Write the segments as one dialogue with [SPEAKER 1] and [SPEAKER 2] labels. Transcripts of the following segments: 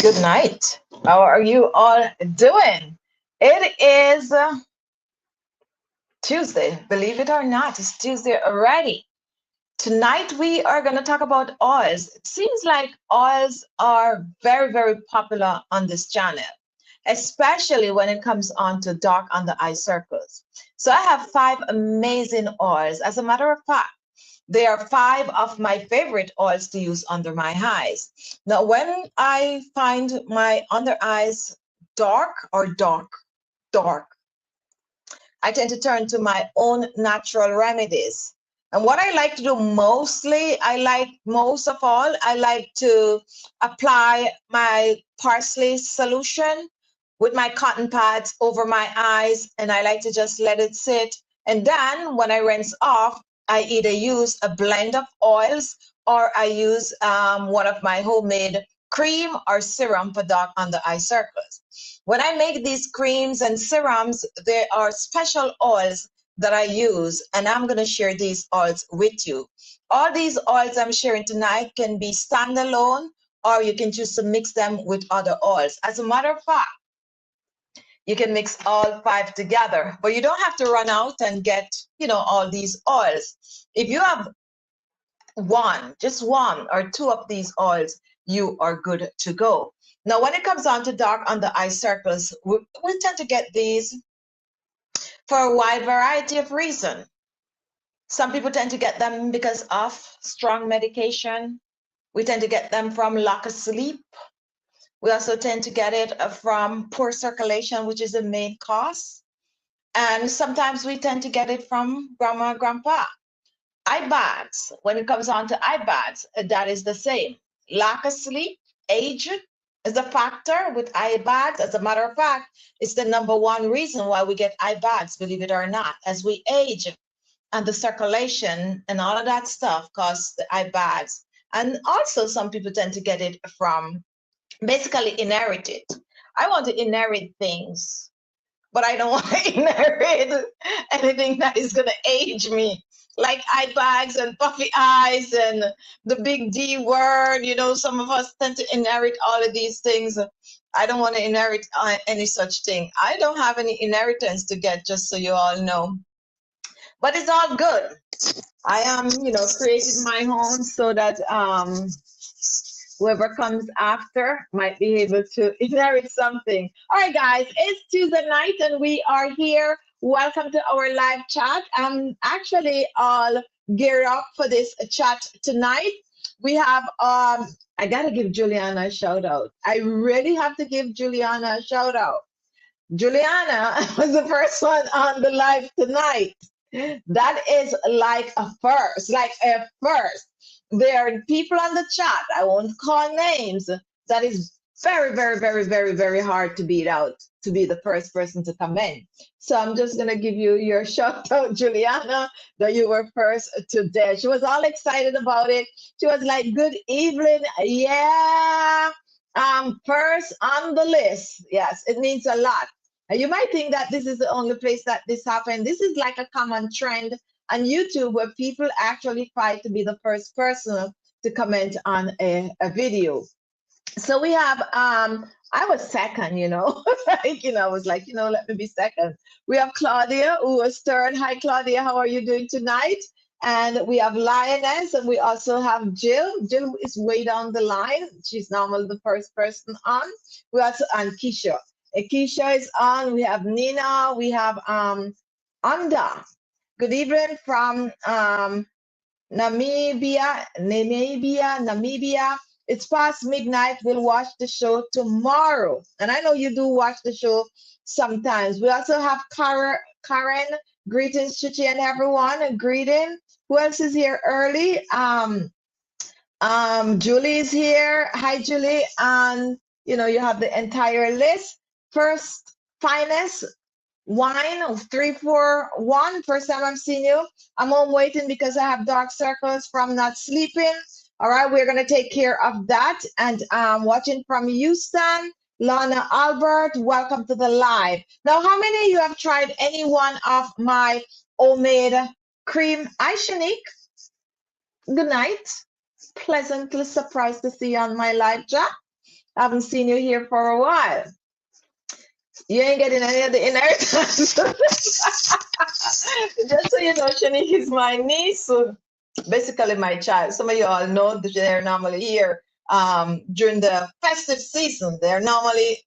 [SPEAKER 1] Good night. How are you all doing? It is Tuesday. Believe it or not, it's Tuesday already. Tonight we are going to talk about oils. It seems like oils are very, very popular on this channel, especially when it comes on to dark under eye circles. So I have five amazing oils. As a matter of fact, they are five of my favorite oils to use under my eyes. Now, when I find my under eyes dark, I tend to turn to my own natural remedies. And what I like to do mostly, most of all, I like to apply my parsley solution with my cotton pads over my eyes, and I like to just let it sit. And then when I rinse off, I either use a blend of oils or I use one of my homemade cream or serum for dark under eye circles. When I make these creams and serums, there are special oils that I use, and I'm going to share these oils with you. All these oils I'm sharing tonight can be standalone, or you can choose to mix them with other oils. As a matter of fact, you can mix all five together, but you don't have to run out and get, all these oils. If you have just one or two of these oils, you are good to go. Now, when it comes on to dark under eye circles, we tend to get these for a wide variety of reasons. Some people tend to get them because of strong medication. We tend to get them from lack of sleep. We also tend to get it from poor circulation, which is the main cause. And sometimes we tend to get it from grandma, grandpa. Eye bags, when it comes on to eye bags, that is the same. Lack of sleep, age is a factor with eye bags. As a matter of fact, it's the number one reason why we get eye bags, believe it or not. As we age and the circulation and all of that stuff cause the eye bags. And also some people tend to get it from basically inherited. I want to inherit things, but I don't want to inherit anything that is going to age me, like eye bags and puffy eyes and the big D word. Some of us tend to inherit all of these things. I don't want to inherit any such thing. I don't have any inheritance to get, just so you all know. But it's all good. I am, created my own so that whoever comes after might be able to inherit something. All right, guys, it's Tuesday night and we are here. Welcome to our live chat. I'm actually all geared up for this chat tonight. We have, I got to give Juliana a shout out. I really have to give Juliana a shout out. Juliana was the first one on the live tonight. That is like a first, There are people on the chat, I won't call names, that is very, very, very, very, very hard to beat out, to be the first person to come in. So I'm just going to give you your shout out, Juliana, that you were first today. She was all excited about it. She was like, good evening. Yeah, first on the list. Yes, it means a lot. You might think that this is the only place that this happened. This is like a common trend on YouTube where people actually fight to be the first person to comment on a video. So we have, I was second, I was like, let me be second. We have Claudia, who was third. Hi, Claudia, how are you doing tonight? And we have Lioness, and we also have Jill. Jill is way down the line. She's normally the first person on. We also, and Keisha. Keisha is on. We have Nina. We have Anda. Good evening from Namibia. It's past midnight. We'll watch the show tomorrow. And I know you do watch the show sometimes. We also have Karen. Greetings, Chichi, and everyone. A greeting. Who else is here early? Julie is here. Hi, Julie. And you have the entire list. First Finest Wine 341. First time I'm seeing you. I'm home waiting because I have dark circles from not sleeping. All right, we're gonna take care of that. And watching from Houston, Lana Albert, welcome to the live. Now, how many of you have tried any one of my homemade cream? Hi, Shanique. Good night. Pleasantly surprised to see you on my live chat. I haven't seen you here for a while. You ain't getting any of the inheritance. Just so you know, Shanique is my niece, so basically my child. Some of you all know that they're normally here during the festive season. They normally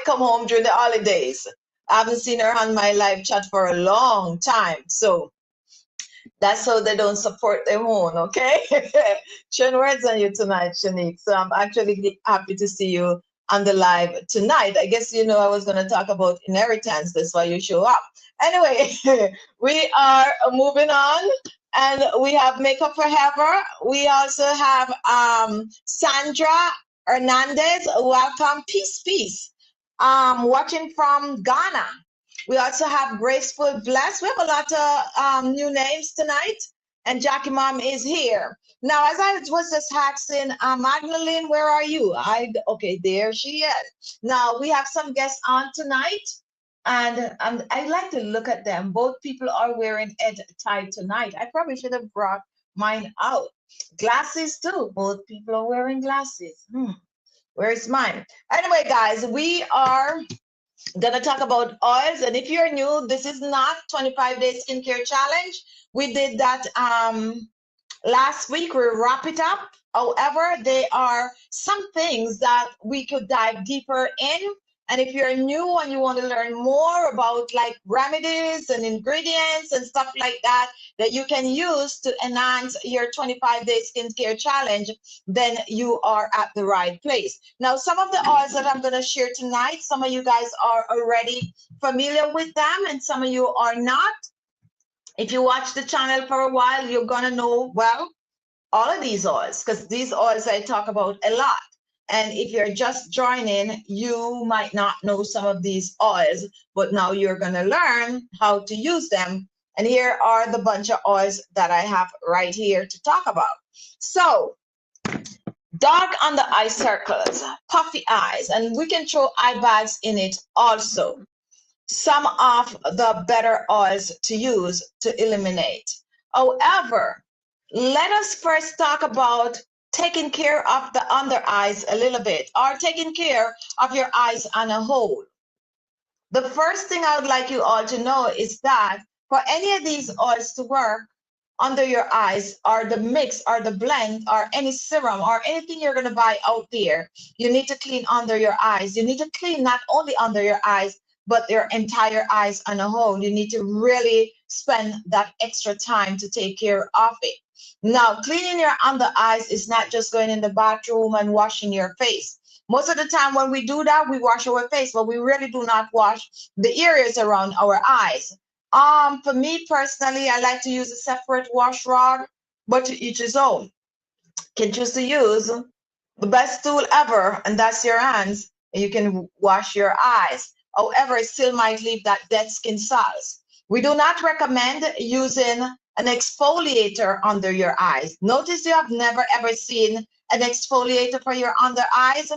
[SPEAKER 1] come home during the holidays. I haven't seen her on my live chat for a long time, so that's how they don't support their own, okay? Sharing words on you tonight, Shanique. So I'm actually happy to see you on the live tonight. I guess you know I was going to talk about inheritance. That's why you show up. Anyway, we are moving on. And we have Makeup Forever. We also have Sandra Hernandez. Welcome. Peace, peace. Watching from Ghana. We also have Graceful Bless. We have a lot of new names tonight. And Jackie Mom is here. Now, as I was just asking, Magdalene, where are you? Okay, there she is. Now, we have some guests on tonight. And I like to look at them. Both people are wearing head tie tonight. I probably should have brought mine out. Glasses too. Both people are wearing glasses. Where's mine? Anyway, guys, we are gonna talk about oils. And if you're new, this is not 25-day skincare challenge. We did that last week. We wrap it up. However, there are some things that we could dive deeper in. And if you're new and you want to learn more about like remedies and ingredients and stuff like that, that you can use to enhance your 25-day skincare challenge, then you are at the right place. Now, some of the oils that I'm going to share tonight, some of you guys are already familiar with them and some of you are not. If you watch the channel for a while, you're going to know, well, all of these oils, because these oils I talk about a lot. And if you're just joining, you might not know some of these oils, but now you're going to learn how to use them. And here are the bunch of oils that I have right here to talk about. So, dark under eye circles, puffy eyes, and we can throw eye bags in it also. Some of the better oils to use to eliminate. However, let us first talk about taking care of the under eyes a little bit, or taking care of your eyes on a whole. The first thing I would like you all to know is that for any of these oils to work under your eyes, or the mix or the blend or any serum or anything you're going to buy out there, you need to clean under your eyes. You need to clean not only under your eyes, but your entire eyes on a whole. You need to really spend that extra time to take care of it. Now, cleaning your under eyes is not just going in the bathroom and washing your face. Most of the time when we do that, we wash our face, but we really do not wash the areas around our eyes. For me personally, I like to use a separate wash rod, but to each his own. Can choose to use the best tool ever, and that's your hands, and you can wash your eyes. However, it still might leave that dead skin cells. We do not recommend using an exfoliator under your eyes. Notice you have never ever seen an exfoliator for your under eyes,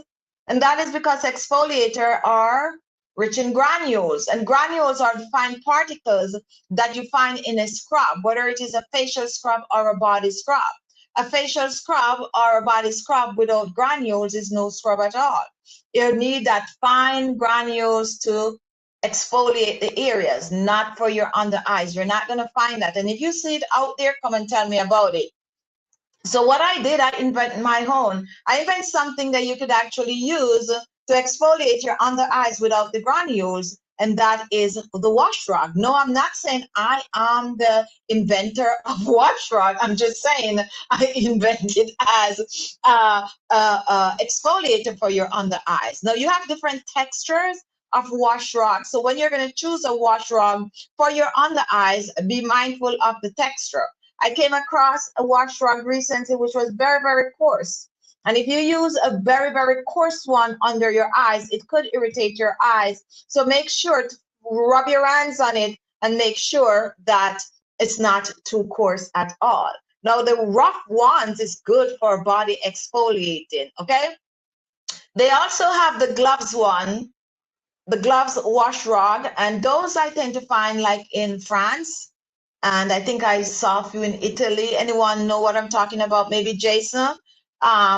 [SPEAKER 1] and that is because exfoliator are rich in granules, and granules are the fine particles that you find in a scrub, whether it is a facial scrub or a body scrub. A facial scrub or a body scrub without granules is no scrub at all. You need that fine granules to exfoliate the areas, not for your under eyes. You're not going to find that. And if you see it out there, come and tell me about it. So what I did, I invented my own. I invented something that you could actually use to exfoliate your under eyes without the granules, and that is the wash rag. No, I'm not saying I am the inventor of wash rag. I'm just saying I invented as exfoliator for your under eyes. Now you have different textures of wash rag. So when you're going to choose a wash rag for your under eyes, be mindful of the texture. I came across a wash rag recently which was very, very coarse. And if you use a very, very coarse one under your eyes, it could irritate your eyes. So make sure to rub your hands on it and make sure that it's not too coarse at all. Now, the rough ones is good for body exfoliating, okay? They also have the gloves one, the gloves wash rag, and those I tend to find like in France. And I think I saw a few in Italy. Anyone know what I'm talking about? Maybe Jason?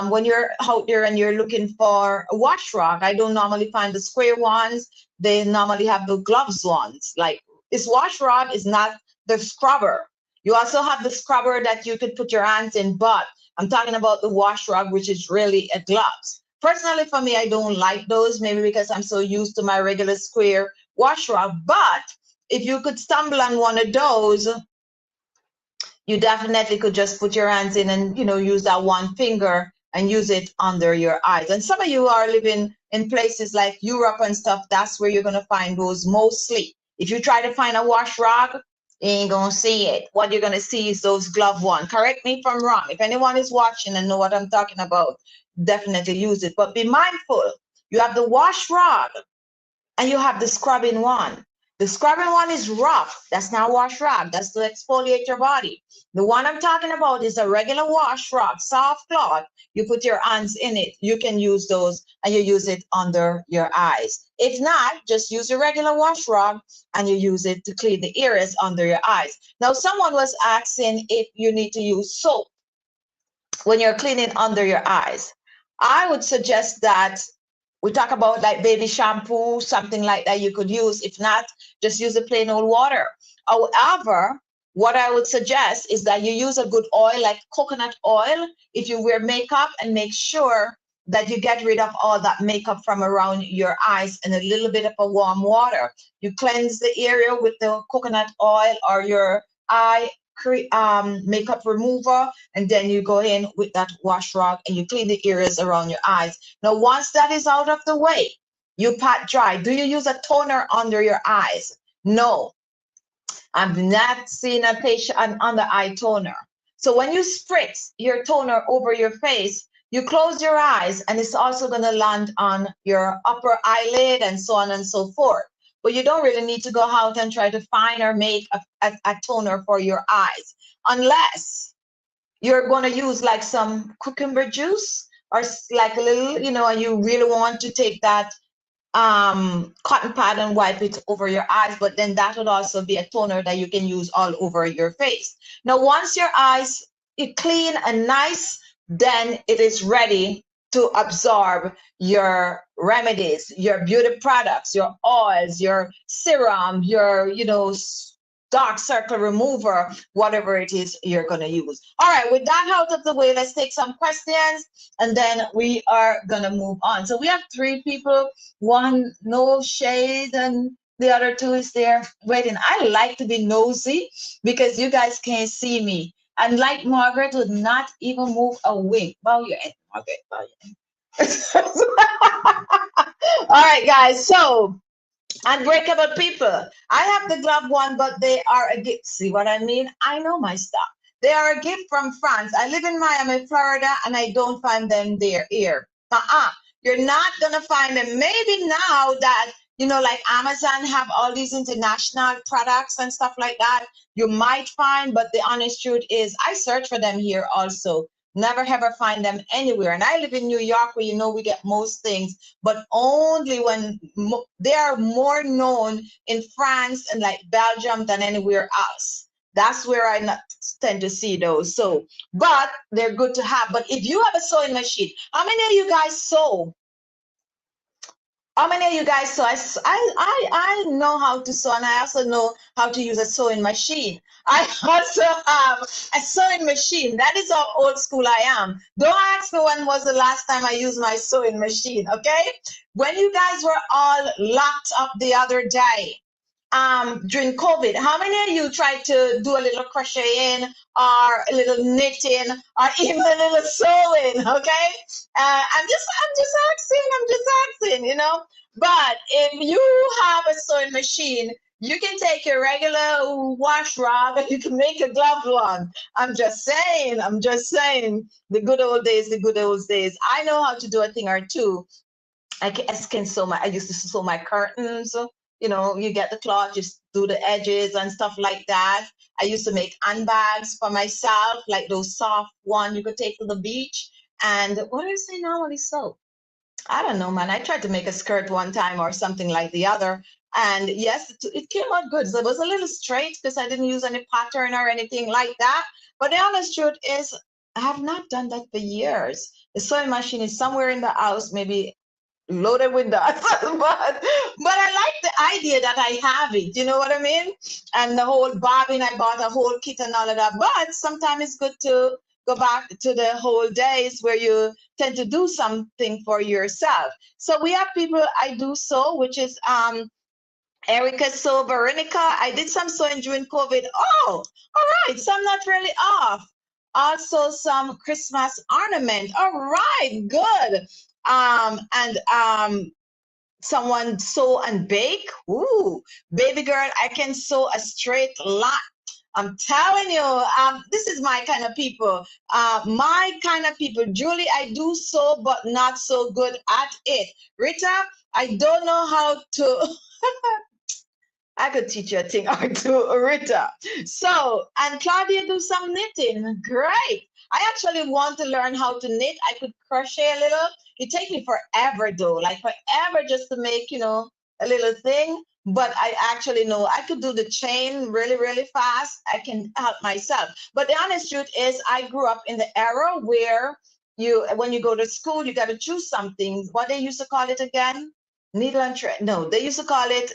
[SPEAKER 1] when you're out there and you're looking for a wash rag, I don't normally find the square ones. They normally have the gloves ones. Like this wash rag is not the scrubber. You also have the scrubber that you could put your hands in, but I'm talking about the wash rag, which is really a gloves. Personally, for me, I don't like those, maybe because I'm so used to my regular square wash rag. But if you could stumble on one of those, you definitely could just put your hands in and use that one finger and use it under your eyes. And some of you are living in places like Europe and stuff, that's where you're going to find those mostly. If you try to find a wash rag, you ain't gonna see it. What you're gonna see is those glove one. Correct me if I'm wrong. If anyone is watching and know what I'm talking about, definitely use it. But be mindful, you have the wash rag and you have the scrubbing one. The scrubbing one is rough. That's not wash rag. That's to exfoliate your body. The one I'm talking about is a regular wash rag, soft cloth. You put your hands in it. You can use those and you use it under your eyes. If not, just use a regular wash rag and you use it to clean the areas under your eyes. Now, someone was asking if you need to use soap when you're cleaning under your eyes. I would suggest that we talk about like baby shampoo, something like that you could use. If not, just use the plain old water. However, what I would suggest is that you use a good oil like coconut oil if you wear makeup, and make sure that you get rid of all that makeup from around your eyes in a little bit of a warm water. You cleanse the area with the coconut oil or your eye makeup remover, and then you go in with that wash rag and you clean the areas around your eyes. Now, once that is out of the way, you pat dry. Do you use a toner under your eyes? No, I've not seen a patient an under eye toner. So when you spritz your toner over your face, you close your eyes and it's also going to land on your upper eyelid and so on and so forth. But you don't really need to go out and try to find or make a toner for your eyes, unless you're going to use like some cucumber juice or like a little, and you really want to take that cotton pad and wipe it over your eyes, but then that would also be a toner that you can use all over your face. Now, once your eyes are clean and nice, then it is ready to absorb your remedies, your beauty products, your oils, your serum, your dark circle remover, whatever it is you're going to use. All right, with that out of the way, let's take some questions and then we are going to move on. So we have 3 people, one no shade and the other 2 is there waiting. I like to be nosy because you guys can't see me. And like Margaret would not even move a wing. Bow your head, Margaret, bow your head. All right, guys, so Unbreakable People. I have the glove one, but they are a gift. See what I mean? I know my stuff. They are a gift from France. I live in Miami, Florida, and I don't find them there here. You're not gonna find them. Maybe now that like Amazon have all these international products and stuff like that, you might find. But the honest truth is, I search for them here also. Never ever find them anywhere. And I live in New York, where we get most things, but only when they are more known in France and like Belgium than anywhere else. That's where I not tend to see those. So, but they're good to have. But if you have a sewing machine, how many of you guys sew? How many of you guys sew? I know how to sew, and I also know how to use a sewing machine. I also have a sewing machine. That is how old school I am. Don't ask me when was the last time I used my sewing machine, okay? When you guys were all locked up the other day, during COVID, how many of you tried to do a little crocheting or a little knitting or even a little sewing? Okay, I'm just asking, But if you have a sewing machine, you can take your regular wash rag and you can make a glove one. I'm just saying. The good old days, the good old days. I know how to do a thing or two. I can sew I used to sew my curtains. You get the cloth, just do the edges and stuff like that. I used to make handbags for myself, like those soft one you could take to the beach. And what do I say normally sew? I don't know, man. I tried to make a skirt one time or something like the other. And yes, it came out good. So it was a little straight because I didn't use any pattern or anything like that. But the honest truth is, I have not done that for years. The sewing machine is somewhere in the house, maybe loaded with dust, but I like the idea that I have it. You know what I mean? And the whole bobbin, I bought a whole kit and all of that. But sometimes it's good to go back to the whole days where you tend to do something for yourself. So we have people I do so, which is Erica, so Veronica, I did some sewing during COVID. Oh, all right. So I'm not really off. Also, some Christmas ornament. All right, good. And someone sew and bake. Ooh, baby girl, I can sew a straight line. I'm telling you, this is my kind of people. My kind of people. Julie, I do sew, but not so good at it. Rita, I don't know how to. I could teach you a thing or two, Rita. So, and Claudia do some knitting. Great. I actually want to learn how to knit. I could crochet a little. It takes me forever though, like forever just to make, a little thing. But I actually know I could do the chain really, really fast. I can help myself. But the honest truth is I grew up in the era where when you go to school, you got to choose something. What they used to call it again? Needle and thread. No, they used to call it,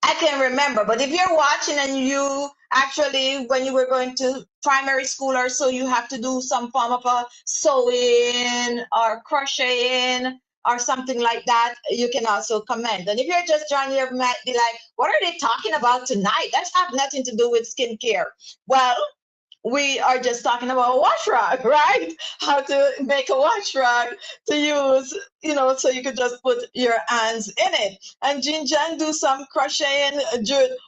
[SPEAKER 1] I can remember, but if you're watching and you actually, when you were going to primary school or so, you have to do some form of a sewing or crocheting or something like that, you can also comment. And if you're just joining, you might be like, what are they talking about tonight? That have nothing to do with skincare. Well, we are just talking about a wash rag, right? How to make a wash rag to use, so you could just put your hands in it. And Jinjan do some crocheting,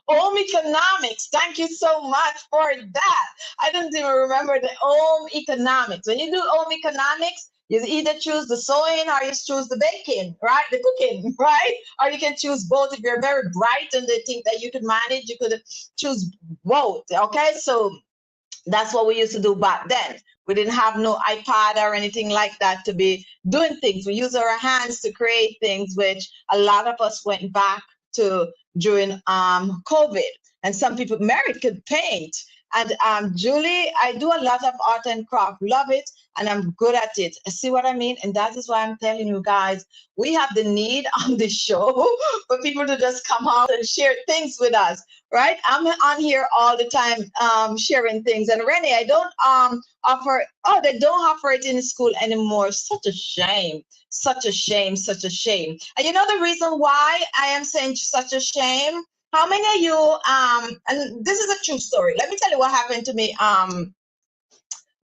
[SPEAKER 1] home economics. Thank you so much for that. I didn't even remember the home economics. When you do home economics, you either choose the sewing or you choose the baking, right? The cooking, right? Or you can choose both. If you're very bright and they think that you could manage, you could choose both. Okay, so that's what we used to do back then. We didn't have no iPad or anything like that to be doing things. We use our hands to create things, which a lot of us went back to during COVID. And some people, Mary could paint. And Julie, I do a lot of art and craft. Love it. And I'm good at it. See what I mean? And that is why I'm telling you guys, we have the need on this show for people to just come out and share things with us, right? I'm on here all the time sharing things. And Renee, I don't they don't offer it in school anymore. Such a shame. Such a shame. Such a shame. And you know the reason why I am saying such a shame? How many of you, and this is a true story. Let me tell you what happened to me.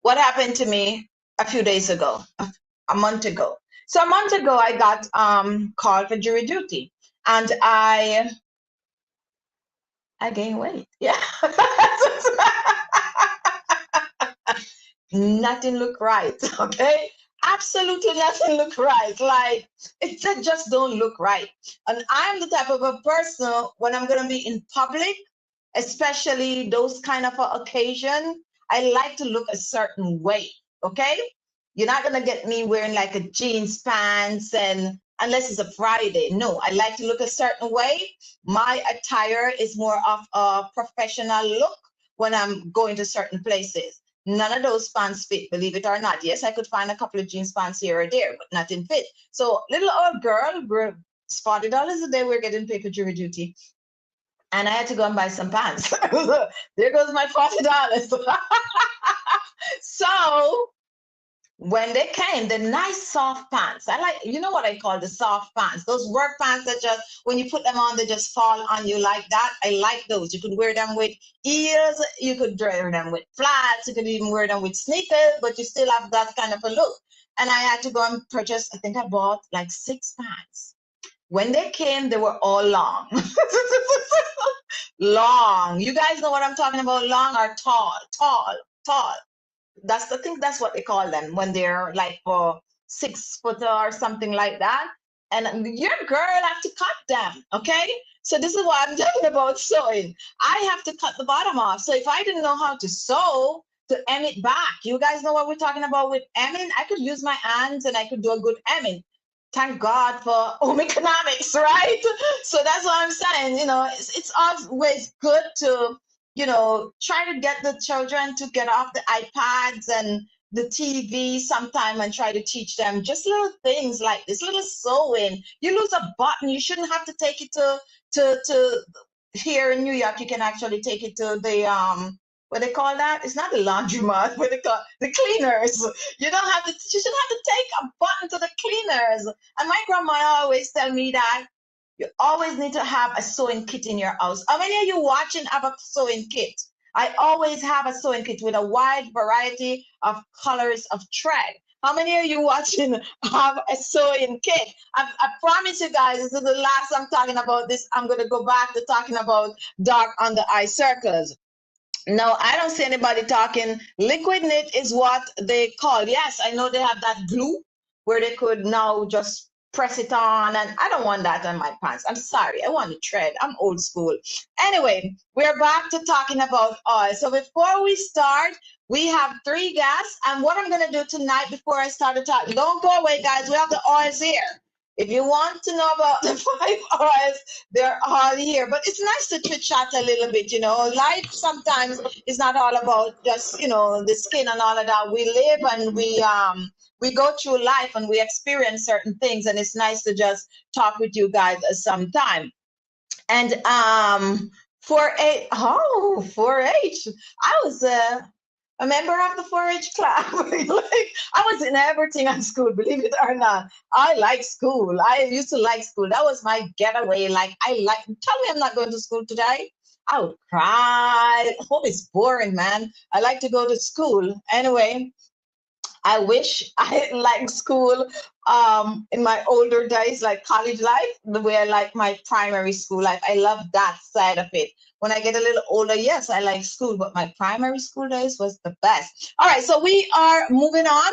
[SPEAKER 1] What happened to me a few days ago, a month ago. So a month ago, I got called for jury duty, and I gained weight. Yeah. Nothing looked right. Okay. Absolutely nothing look right. Like it just don't look right. And I'm the type of a person when I'm gonna be in public, especially those kind of occasion, I like to look a certain way. Okay, you're not gonna get me wearing like a jeans pants and unless it's a Friday. No, I like to look a certain way. My attire is more of a professional look when I'm going to certain places. None of those pants fit, believe it or not. Yes, I could find a couple of jeans pants here or there, but nothing fit. So little old girl, we're $40 a day, we're getting paid for jury duty. And I had to go and buy some pants. There goes my $40. So when they came, the nice soft pants, I like, you know what I call the soft pants, those work pants that just, when you put them on, they just fall on you like that. I like those. You could wear them with heels, you could wear them with flats, you could even wear them with sneakers, but you still have that kind of a look. And I had to go and purchase, I think I bought like 6 pants. When they came, they were all long. Long. You guys know what I'm talking about? Long or tall, tall, tall. That's the thing. That's what they call them when they're like for 6 foot or something like that. And your girl have to cut them. Okay. So this is what I'm talking about sewing. I have to cut the bottom off. So if I didn't know how to sew to hem it back, you guys know what we're talking about with hemming. I could use my hands and I could do a good hemming. Thank God for home economics, right? So that's what I'm saying. You know, it's always good to you know, try to get the children to get off the iPads and the TV sometime and try to teach them just little things like this, little sewing. You lose a button, you shouldn't have to take it to here in New York. You can actually take it to the what they call that? It's not the laundromat, what they call the cleaners. You don't have to. You shouldn't have to take a button to the cleaners. And my grandma always tell me that you always need to have a sewing kit in your house. How many of you watching have a sewing kit? I always have a sewing kit with a wide variety of colors of thread. How many of you watching have a sewing kit? I promise you guys, this is the last I'm talking about this. I'm going to go back to talking about dark under eye circles. No, I don't see anybody talking. Liquid knit is what they call. Yes, I know they have that glue where they could now just press it on, and I don't want that on my pants. I'm sorry. I want to thread. I'm old school. Anyway, we're back to talking about oil. So before we start, we have 3 guests, and what I'm going to do tonight before I start to talk, don't go away, guys. We have the oils here. If you want to know about the 5 oils, they're all here. But it's nice to chit chat a little bit, you know. Life sometimes is not all about just, you know, the skin and all of that. We live and we go through life and we experience certain things, and it's nice to just talk with you guys sometime. And 4-H, oh, 4-H. I was a member of the 4-H club. Like, I was in everything at school, believe it or not. I like school. I used to like school. That was my getaway. Like, tell me I'm not going to school today. I would cry. Oh, it's boring, man. I like to go to school. Anyway, I wish I liked school in my older days, like college life, the way I like my primary school life. I love that side of it. When I get a little older, yes, I like school, but my primary school days was the best. All right, so we are moving on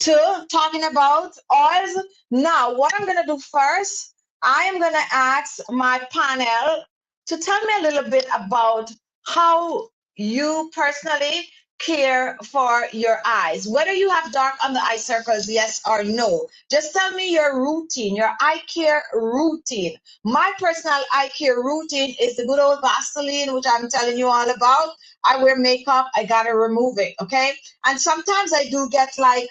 [SPEAKER 1] to talking about oils. Now, what I'm going to do first, I am going to ask my panel to tell me a little bit about how you personally care for your eyes, whether you have dark under eye circles, yes or no. Just tell me your routine, your eye care routine. My personal eye care routine is the good old Vaseline, which I'm telling you all about. I wear makeup, I gotta remove it, okay? And sometimes I do get like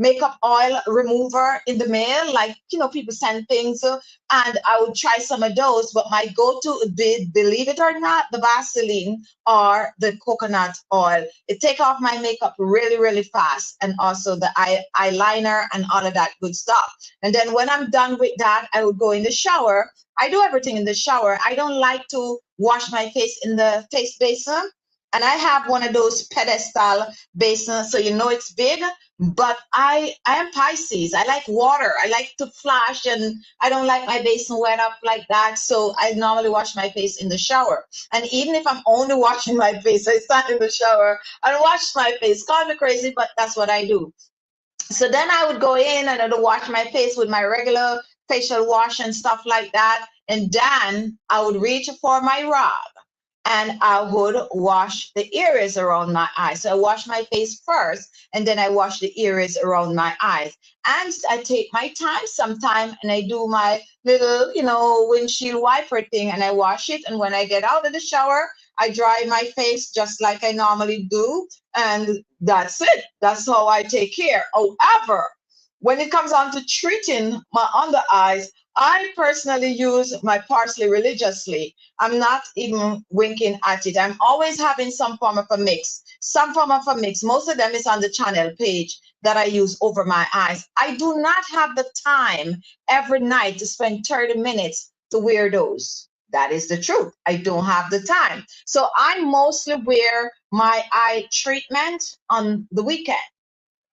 [SPEAKER 1] makeup oil remover in the mail, like, you know, people send things, and I would try some of those, but my go-to would be, believe it or not, the Vaseline or the coconut oil. It take off my makeup really, really fast, and also the eyeliner and all of that good stuff. And then when I'm done with that, I would go in the shower. I do everything in the shower. I don't like to wash my face in the face basin. And I have one of those pedestal basins, so you know it's big. But I am Pisces. I like water. I like to flash, and I don't like my basin wet up like that. So I normally wash my face in the shower. And even if I'm only washing my face, I stand in the shower and wash my face. Call me crazy, but that's what I do. So then I would go in and I would wash my face with my regular facial wash and stuff like that. And then I would reach for my rag and I would wash the areas around my eyes. So I wash my face first, and then I wash the areas around my eyes. And I take my time sometime, and I do my little, you know, windshield wiper thing, and I wash it. And when I get out of the shower, I dry my face just like I normally do. And that's it. That's how I take care. However, when it comes on to treating my under eyes, I personally use my parsley religiously. I'm not even winking at it. I'm always having some form of a mix. Some form of a mix. Most of them is on the channel page that I use over my eyes. I do not have the time every night to spend 30 minutes to wear those. That is the truth. I don't have the time. So I mostly wear my eye treatment on the weekend.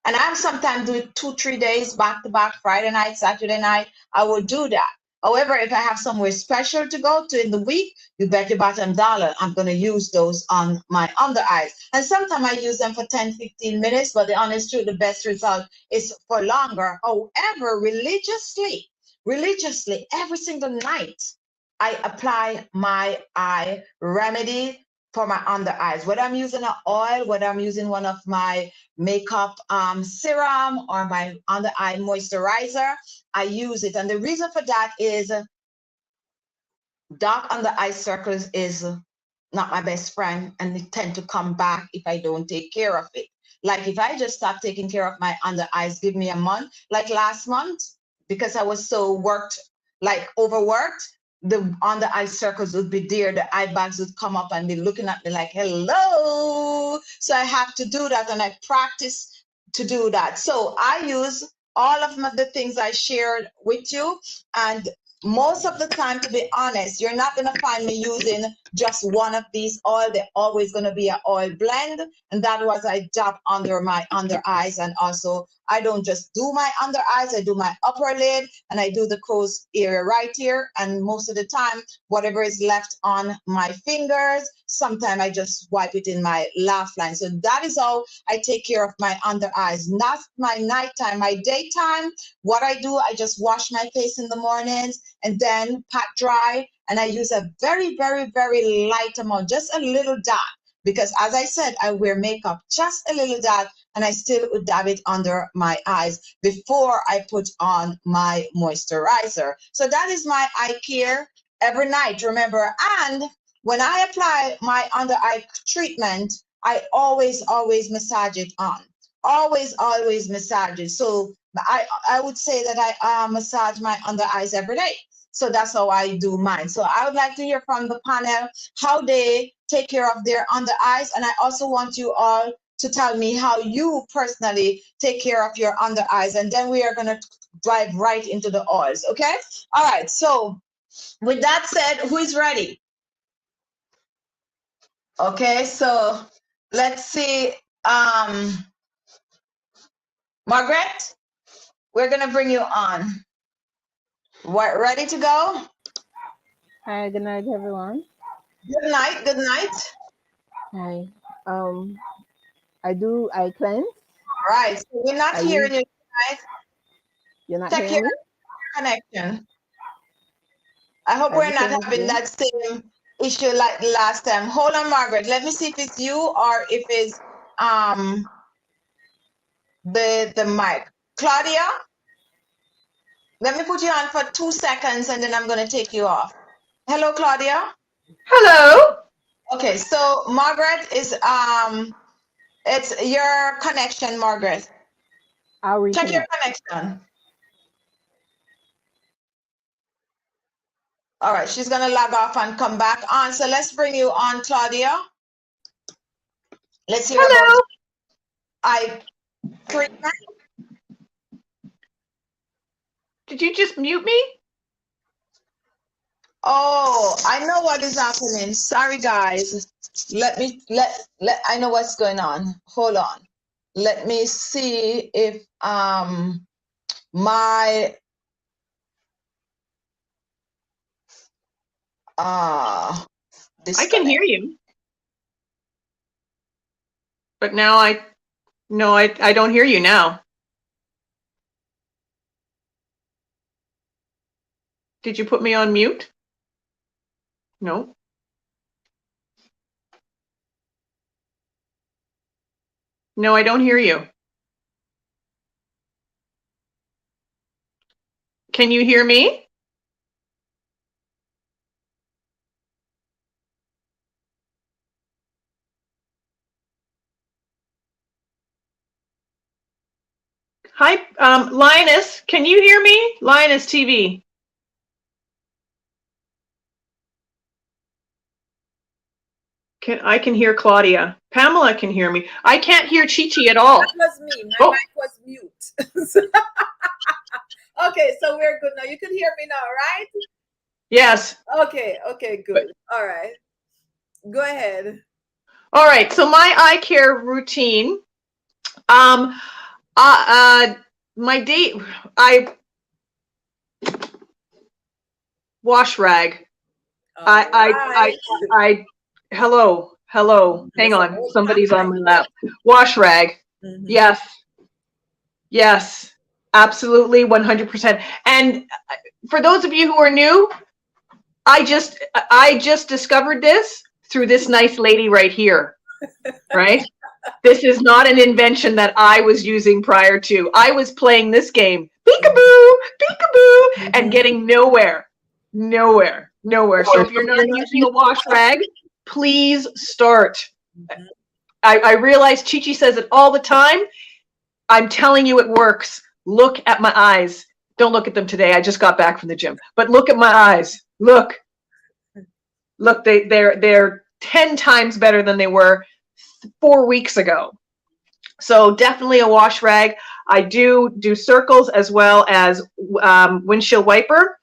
[SPEAKER 1] And I sometimes do it 2-3 days back to back, Friday night, Saturday night. I will do that. However, if I have somewhere special to go to in the week, you bet your bottom dollar I'm going to use those on my under eyes. And sometimes I use them for 10-15 minutes, but the honest truth, the best result is for longer. However, religiously, every single night, I apply my eye remedy for my under eyes. Whether I'm using an oil, whether I'm using one of my makeup serum or my under eye moisturizer, I use it. And the reason for that is dark under eye circles is not my best friend, and it tend to come back if I don't take care of it. Like if I just stop taking care of my under eyes, give me a month, like last month, because I was so worked, like overworked, the under eye circles would be there, the eye bags would come up and be looking at me like, hello. So I have to do that, and I practice to do that. So I use all of the things I shared with you, and most of the time, to be honest, you're not going to find me using just one of these oil. They're always going to be an oil blend, and that was I dab under my under eyes. And also I don't just do my under eyes, I do my upper lid, and I do the crow's area right here. And most of the time, whatever is left on my fingers, sometimes I just wipe it in my laugh line. So that is how I take care of my under eyes. Not my nighttime. My daytime, what I do, I just wash my face in the mornings and then pat dry, and I use a very, very, very light amount, just a little dot, because as I said, I wear makeup, just a little dot, and I still would dab it under my eyes before I put on my moisturizer. So that is my eye care every night, remember. And when I apply my under eye treatment, I always massage it on. Always massage it. So I would say that I massage my under eyes every day. So that's how I do mine. So I would like to hear from the panel how they take care of their under eyes. And I also want you all to tell me how you personally take care of your under eyes. And then we are going to dive right into the oils. Okay. All right. So with that said, who is ready? Okay. So let's see. Margaret, we're going to bring you on. What, ready to go?
[SPEAKER 2] Hi, good night, everyone.
[SPEAKER 1] Good night. Good night.
[SPEAKER 2] Hi. I cleanse.
[SPEAKER 1] All right. So we're not hearing you tonight.
[SPEAKER 2] You're not
[SPEAKER 1] Check
[SPEAKER 2] hearing
[SPEAKER 1] your
[SPEAKER 2] me?
[SPEAKER 1] connection. I hope we're not having that same issue like the last time. Hold on, Margaret. Let me see if it's you or if it's the mic. Claudia, let me put you on for 2 seconds and then I'm going to take you off. Hello, Claudia.
[SPEAKER 3] Hello.
[SPEAKER 1] Okay, so Margaret is it's your connection, Margaret.
[SPEAKER 2] I'll reconnect.
[SPEAKER 1] Check your connection. All right, she's gonna log off and come back on. So let's bring you on, Claudia. Let's hear about eye treatment.
[SPEAKER 3] Did you just mute me?
[SPEAKER 1] Oh, I know what is happening. Sorry, guys. I know what's going on. Hold on. Let me see if my
[SPEAKER 3] I can hear you. But now I don't hear you now. Did you put me on mute? No. No, I don't hear you. Can you hear me? Hi, Linus, can you hear me? Linus TV. I can hear Claudia. Pamela can hear me. I can't hear Chi-Chi at all.
[SPEAKER 4] That was me. My mic was mute. Okay, so we're good now. You can hear me now, right?
[SPEAKER 3] Yes.
[SPEAKER 4] Okay, good. All right. Go ahead.
[SPEAKER 3] All right, so my eye care routine. My date, I wash rag. Hello, hang on, somebody's on my lap. Wash rag. Mm-hmm. Yes, absolutely, 100%. And for those of you who are new, I just discovered this through this nice lady right here, right? This is not an invention that I was using prior to. I was playing this game, peekaboo, and getting nowhere. So if you're not using a wash rag, please start. I realize Chi says it all the time. I'm telling you, it works. Look at my eyes. Don't look at them today. I just got back from the gym, but look at my eyes. Look, they're 10 times better than they were 4 weeks ago. So definitely a wash rag. I do circles as well as windshield wiper.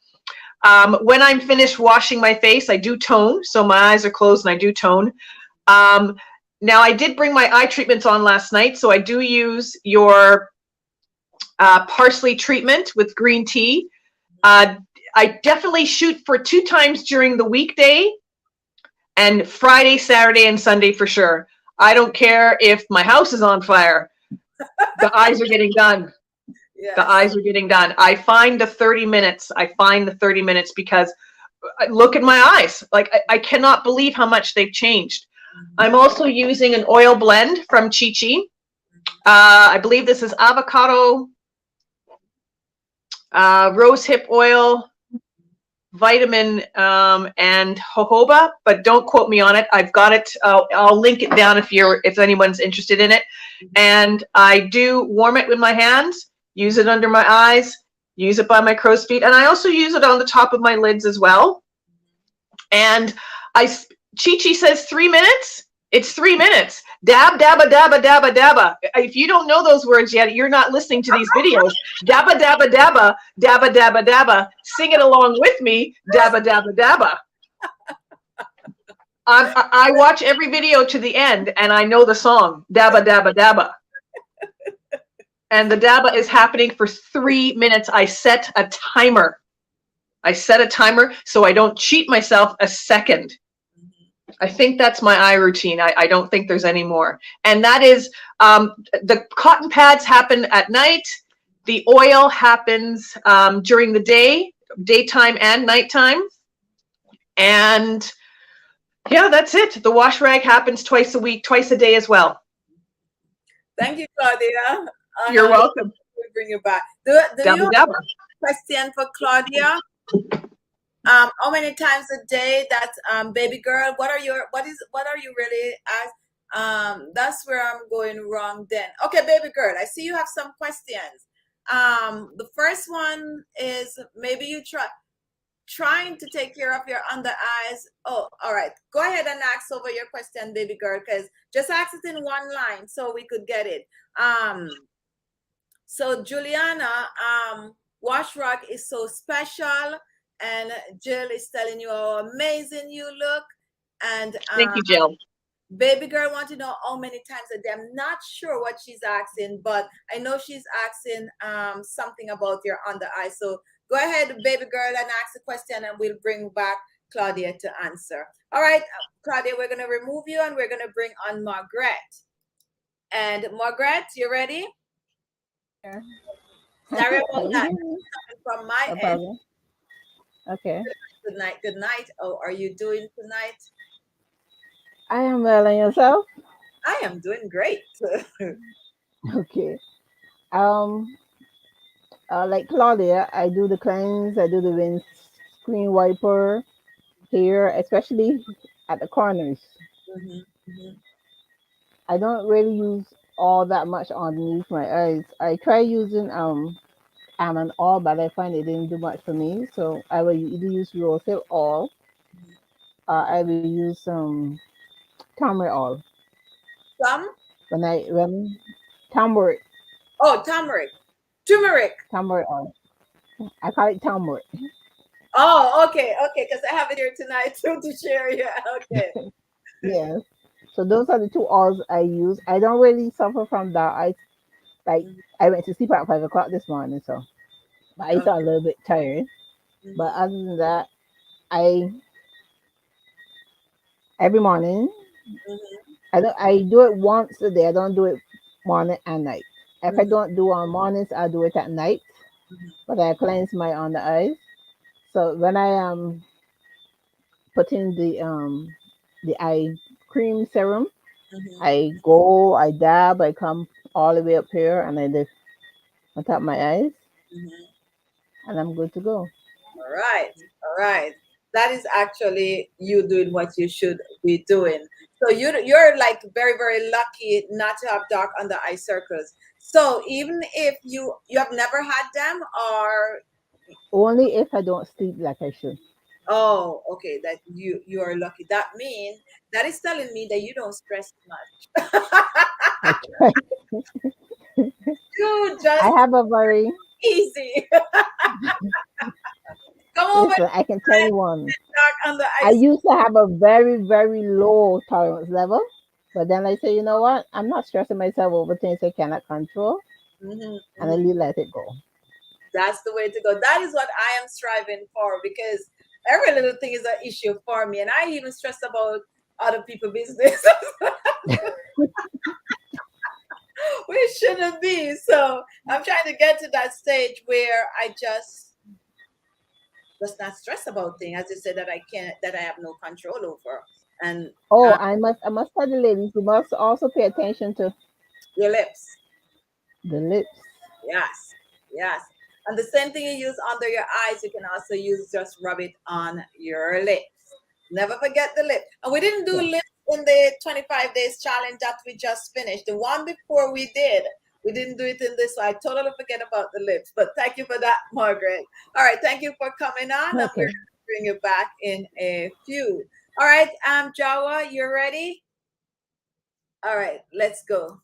[SPEAKER 3] When I'm finished washing my face, I do tone. So my eyes are closed and I do tone. Now I did bring my eye treatments on last night. So I do use your parsley treatment with green tea. I definitely shoot for 2 times during the weekday and Friday, Saturday, and Sunday for sure. I don't care if my house is on fire. The eyes are getting done. Yes. The eyes are getting done. I find the 30 minutes. Because look at my eyes. Like I cannot believe how much they've changed. I'm also using an oil blend from Chi Chi. I believe this is avocado, rosehip oil, vitamin, and jojoba, but don't quote me on it. I've got it. I'll link it down if anyone's interested in it. And I do warm it with my hands, use it under my eyes, use it by my crow's feet, and I also use it on the top of my lids as well. And Chi says 3 minutes. It's 3 minutes. Dab, dabba, dabba, dabba, dabba. If you don't know those words yet, you're not listening to these videos. Dabba, dabba, dabba, dabba, dabba, dabba. Sing it along with me. Dabba, dabba, dabba. I watch every video to the end, and I know the song. Dabba, dabba, dabba. And the dabba is happening for 3 minutes. I set a timer. So I don't cheat myself a second. I think that's my eye routine. I don't think there's any more. And that is, the cotton pads happen at night. The oil happens during the day, daytime and nighttime. And yeah, that's it. The wash rag happens twice a week, twice a day as well.
[SPEAKER 4] Thank you, Claudia.
[SPEAKER 3] You're welcome.
[SPEAKER 4] We'll bring you back. Do you have a question for Claudia? How many times a day? That's baby girl. What are you really as? That's where I'm going wrong then. Okay, baby girl, I see you have some questions. The first one is maybe you trying to take care of your under eyes. Oh, all right. Go ahead and ask over your question, baby girl, because just ask it in one line so we could get it. So Juliana, wash rag is so special. And Jill is telling you how amazing you look. And
[SPEAKER 3] thank you, Jill.
[SPEAKER 4] Baby girl wants to know how many times a day. I'm not sure what she's asking, but I know she's asking something about your under eye. So go ahead, baby girl, and ask the question, and we'll bring back Claudia to answer. All right, Claudia, we're going to remove you, and we're going to bring on Margaret. And Margaret, you ready?
[SPEAKER 2] Yeah.
[SPEAKER 4] Sorry about that. From my end.
[SPEAKER 2] Problem. Okay.
[SPEAKER 4] Good night. Good night. Oh, are you doing tonight?
[SPEAKER 2] I am well, and yourself?
[SPEAKER 4] I am doing great.
[SPEAKER 2] Okay. Like Claudia, I do the cleanse, I do the windscreen wiper here, especially at the corners. I don't really use all that much underneath my eyes. I try using almond oil, but I find it didn't do much for me. So I will either use rosehip oil, or I will use some turmeric oil. When turmeric.
[SPEAKER 4] Oh, turmeric. Turmeric
[SPEAKER 2] oil. I call it turmeric.
[SPEAKER 4] Oh, okay, because I have it here tonight too to share. Yeah, okay.
[SPEAKER 2] Yes. So those are the 2 oils I use. I don't really suffer from that. I went to sleep at 5 o'clock this morning, so I felt a little bit tired. But other than that, every morning I do it once a day. I don't do it morning and night. If I don't do on mornings, I do it at night. But I cleanse my under eyes. So when I am putting the eye cream serum, I dab, I come all the way up here, and I lift on top of my eyes, and I'm good to go.
[SPEAKER 4] All right. that is actually you doing what you should be doing. So you're like very, very lucky not to have dark under eye circles. So even if you have never had them, or
[SPEAKER 2] Only if I don't sleep like I should.
[SPEAKER 4] oh, okay, that you are lucky. That means that is telling me that you don't stress much.
[SPEAKER 2] I try.
[SPEAKER 4] You just
[SPEAKER 2] I have a very
[SPEAKER 4] easy. Come over
[SPEAKER 2] listen. I can tell you one.
[SPEAKER 4] dark under
[SPEAKER 2] I
[SPEAKER 4] ice.
[SPEAKER 2] used to have a very, very low tolerance level, but then I say, you know what? I'm not stressing myself over things I cannot control,
[SPEAKER 4] Mhm,
[SPEAKER 2] and I
[SPEAKER 4] mhm.
[SPEAKER 2] let it go.
[SPEAKER 4] That's the way to go. That is what I am striving for, because every little thing is an issue for me, and I even stress about other people's business. We shouldn't be. So I'm trying to get to that stage where I just not stress about things, as you said, that I have no control over. And
[SPEAKER 2] Oh,
[SPEAKER 4] uh,
[SPEAKER 2] I must tell the ladies, you must also pay attention to
[SPEAKER 4] your lips.
[SPEAKER 2] the lips.
[SPEAKER 4] Yes, yes. And the same thing you use under your eyes, you can also use, just rub it on your lips. Never forget the lip. And we didn't do
[SPEAKER 2] Yeah.
[SPEAKER 4] lips in the 25 days challenge that we just finished. The one before we did. We didn't do it in this, so I totally forget about the lips. But thank you for that, Margaret. All right, thank you for coming on. And we're
[SPEAKER 2] Okay.
[SPEAKER 4] going to bring you back in a few. All right, Jawa, you're ready? All right, let's go.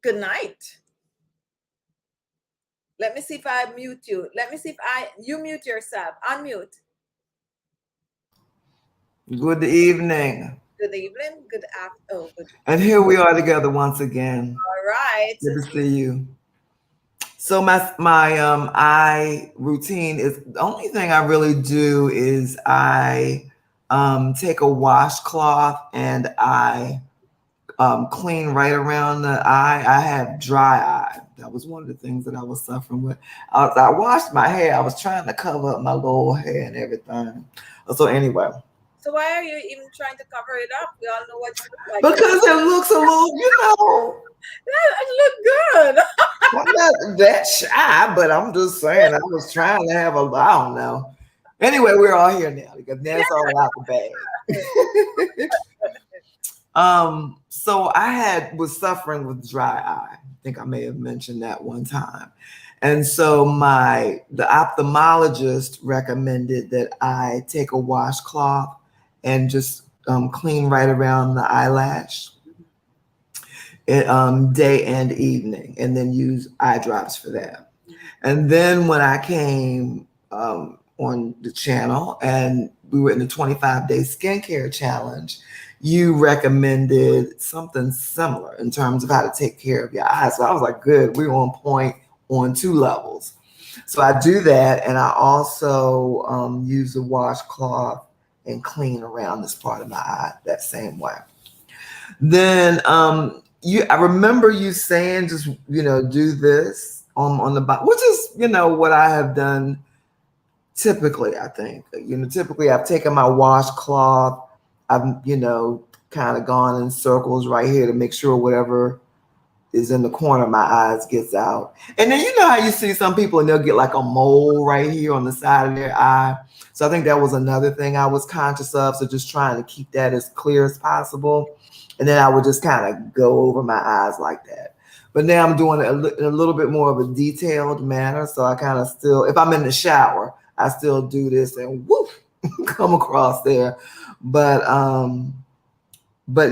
[SPEAKER 4] Good night. Let me see if I mute you. Let me see if you mute yourself. Unmute.
[SPEAKER 5] Good evening.
[SPEAKER 4] Good evening. Good after. Oh, good.
[SPEAKER 5] And here we are together once again.
[SPEAKER 4] All right.
[SPEAKER 5] Good to see you. So my eye routine is, the only thing I really do is I take a washcloth and I clean right around the eye. I have dry eye. That was one of the things that I was suffering with. I washed my hair. I was trying to cover up my little hair and everything. So anyway.
[SPEAKER 4] So why are you even trying to cover it up? We all know what you look like.
[SPEAKER 5] Because it looks a little,
[SPEAKER 4] Yeah, it look good.
[SPEAKER 5] I'm not that shy, but I'm just saying I was trying to have I don't know. Anyway, we're all here now because now it's all out the bag. So I was suffering with dry eye. I think I may have mentioned that one time. And so the ophthalmologist recommended that I take a washcloth and just clean right around the eyelash, day and evening, and then use eye drops for that. And then when I came on the channel and we were in the 25-day skincare challenge, you recommended something similar in terms of how to take care of your eyes. So I was like, good, we're on point on 2 levels. So I do that, and I also use the washcloth and clean around this part of my eye that same way. Then I remember you saying just do this on the bottom, which is what I have done typically. I think typically I've taken my washcloth, I've kind of gone in circles right here to make sure whatever is in the corner of my eyes gets out. And then how you see some people and they'll get like a mole right here on the side of their eye. So I think that was another thing I was conscious of. So just trying to keep that as clear as possible. And then I would just kind of go over my eyes like that. But now I'm doing it in a little bit more of a detailed manner. So I kind of still, if I'm in the shower, I still do this and woof, come across there. But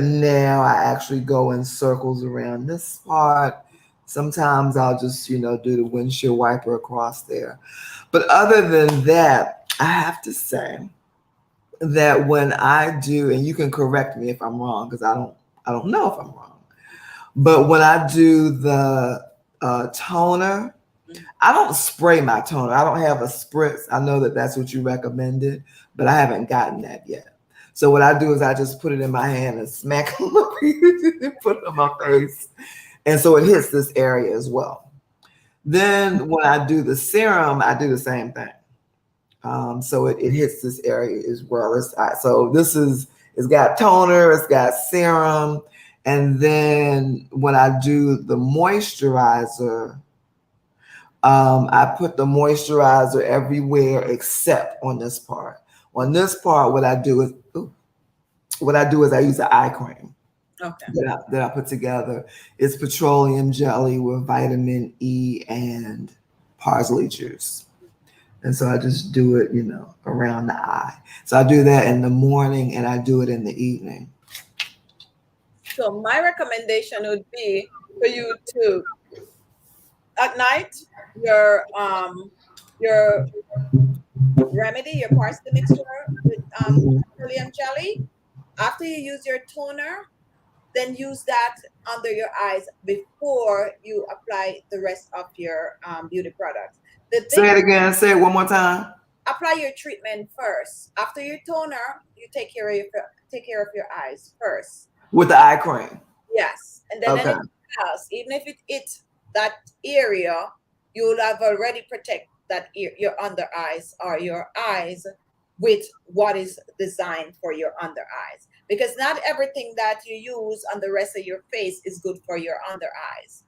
[SPEAKER 5] now I actually go in circles around this part. Sometimes I'll just, do the windshield wiper across there. But other than that, I have to say that when I do, and you can correct me if I'm wrong, because I don't know if I'm wrong. But when I do the toner, I don't spray my toner. I don't have a spritz. I know that that's what you recommended, but I haven't gotten that yet. So what I do is I just put it in my hand and smack it, put it on my face. And so it hits this area as well. Then when I do the serum, I do the same thing. So it hits this area as well. So it's got toner, it's got serum. And then when I do the moisturizer, I put the moisturizer everywhere except on this part. On this part, what I do is I use an eye cream.
[SPEAKER 4] Okay.
[SPEAKER 5] That I put together. It's petroleum jelly with vitamin E and parsley juice. And so I just do it, around the eye. So I do that in the morning and I do it in the evening.
[SPEAKER 4] So my recommendation would be for you to, at night, your remedy, your parsley mixture with petroleum jelly. After you use your toner, then use that under your eyes before you apply the rest of your beauty products.
[SPEAKER 5] Say it again. Say it one more time.
[SPEAKER 4] Apply your treatment first. After your toner, you take care of your eyes first.
[SPEAKER 5] With the eye cream.
[SPEAKER 4] Yes, and then anything else, even if it's that area, you'll have already protect that your under eyes or your eyes with what is designed for your under eyes. Because not everything that you use on the rest of your face is good for your under eyes.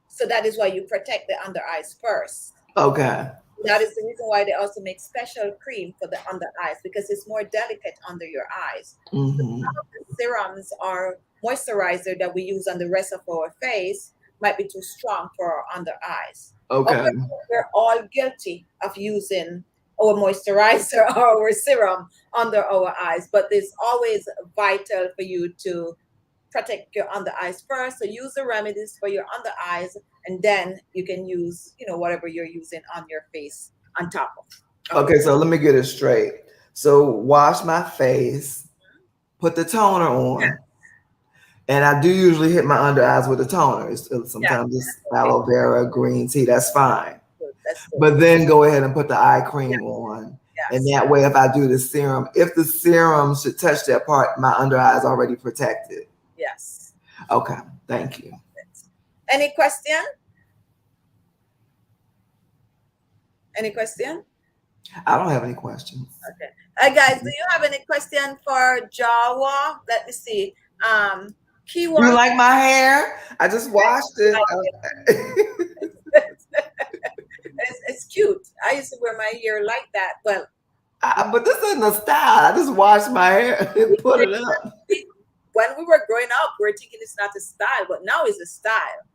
[SPEAKER 4] So that is why you protect the under eyes first.
[SPEAKER 5] Okay.
[SPEAKER 4] That is the reason why they also make special cream for the under eyes, because it's more delicate under your eyes.
[SPEAKER 5] Mm-hmm.
[SPEAKER 4] So some of the serums or moisturizer that we use on the rest of our face might be too strong for our under eyes.
[SPEAKER 5] Okay.
[SPEAKER 4] We're all guilty of using our moisturizer or our serum under our eyes, but it's always vital for you to protect your under eyes first. So use the remedies for your under eyes, and then you can use, whatever you're using on your face on top of.
[SPEAKER 5] Okay, so let me get it straight. So wash my face, put the toner on, and I do usually hit my under eyes with the toner. Sometimes it's aloe vera, green tea, that's fine.
[SPEAKER 4] That's good.
[SPEAKER 5] But then go ahead and put the eye cream on. And that way, if I do the serum, if the serum should touch that part, my under eye is already protected.
[SPEAKER 4] Yes.
[SPEAKER 5] Okay, thank you.
[SPEAKER 4] Any question? Any question?
[SPEAKER 5] I don't have any questions.
[SPEAKER 4] Okay. Guys, do you have any question for Jawa? Let me see. Keyword.
[SPEAKER 5] You like my hair? I just washed it.
[SPEAKER 4] It's cute. I used to wear my hair like that. Well,
[SPEAKER 5] but this isn't a style. I just washed my hair and put it up.
[SPEAKER 4] When we were growing up, we were thinking it's not a style, but now it's a style.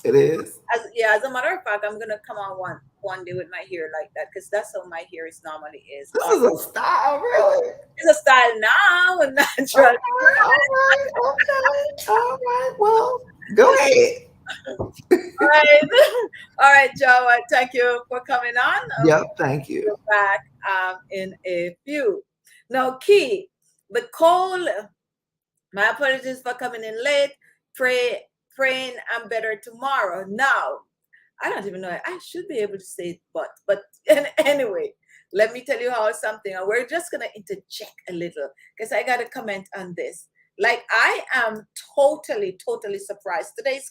[SPEAKER 5] It is.
[SPEAKER 4] As a matter of fact, I'm gonna come on one day with my hair like that, because that's how my hair normally is.
[SPEAKER 5] This is a style, really.
[SPEAKER 4] It's a style now, and natural.
[SPEAKER 5] All right. Well, go ahead.
[SPEAKER 4] All right, Joe. Thank you for coming on.
[SPEAKER 5] Yep, thank you.
[SPEAKER 4] We'll be back in a few. Now, Key, the cold. My apologies for coming in late. Praying I'm better tomorrow. Now, I don't even know. I should be able to say it, but anyway, let me tell you how something. And we're just gonna interject a little, because I got to comment on this. Like, I am totally surprised. Today's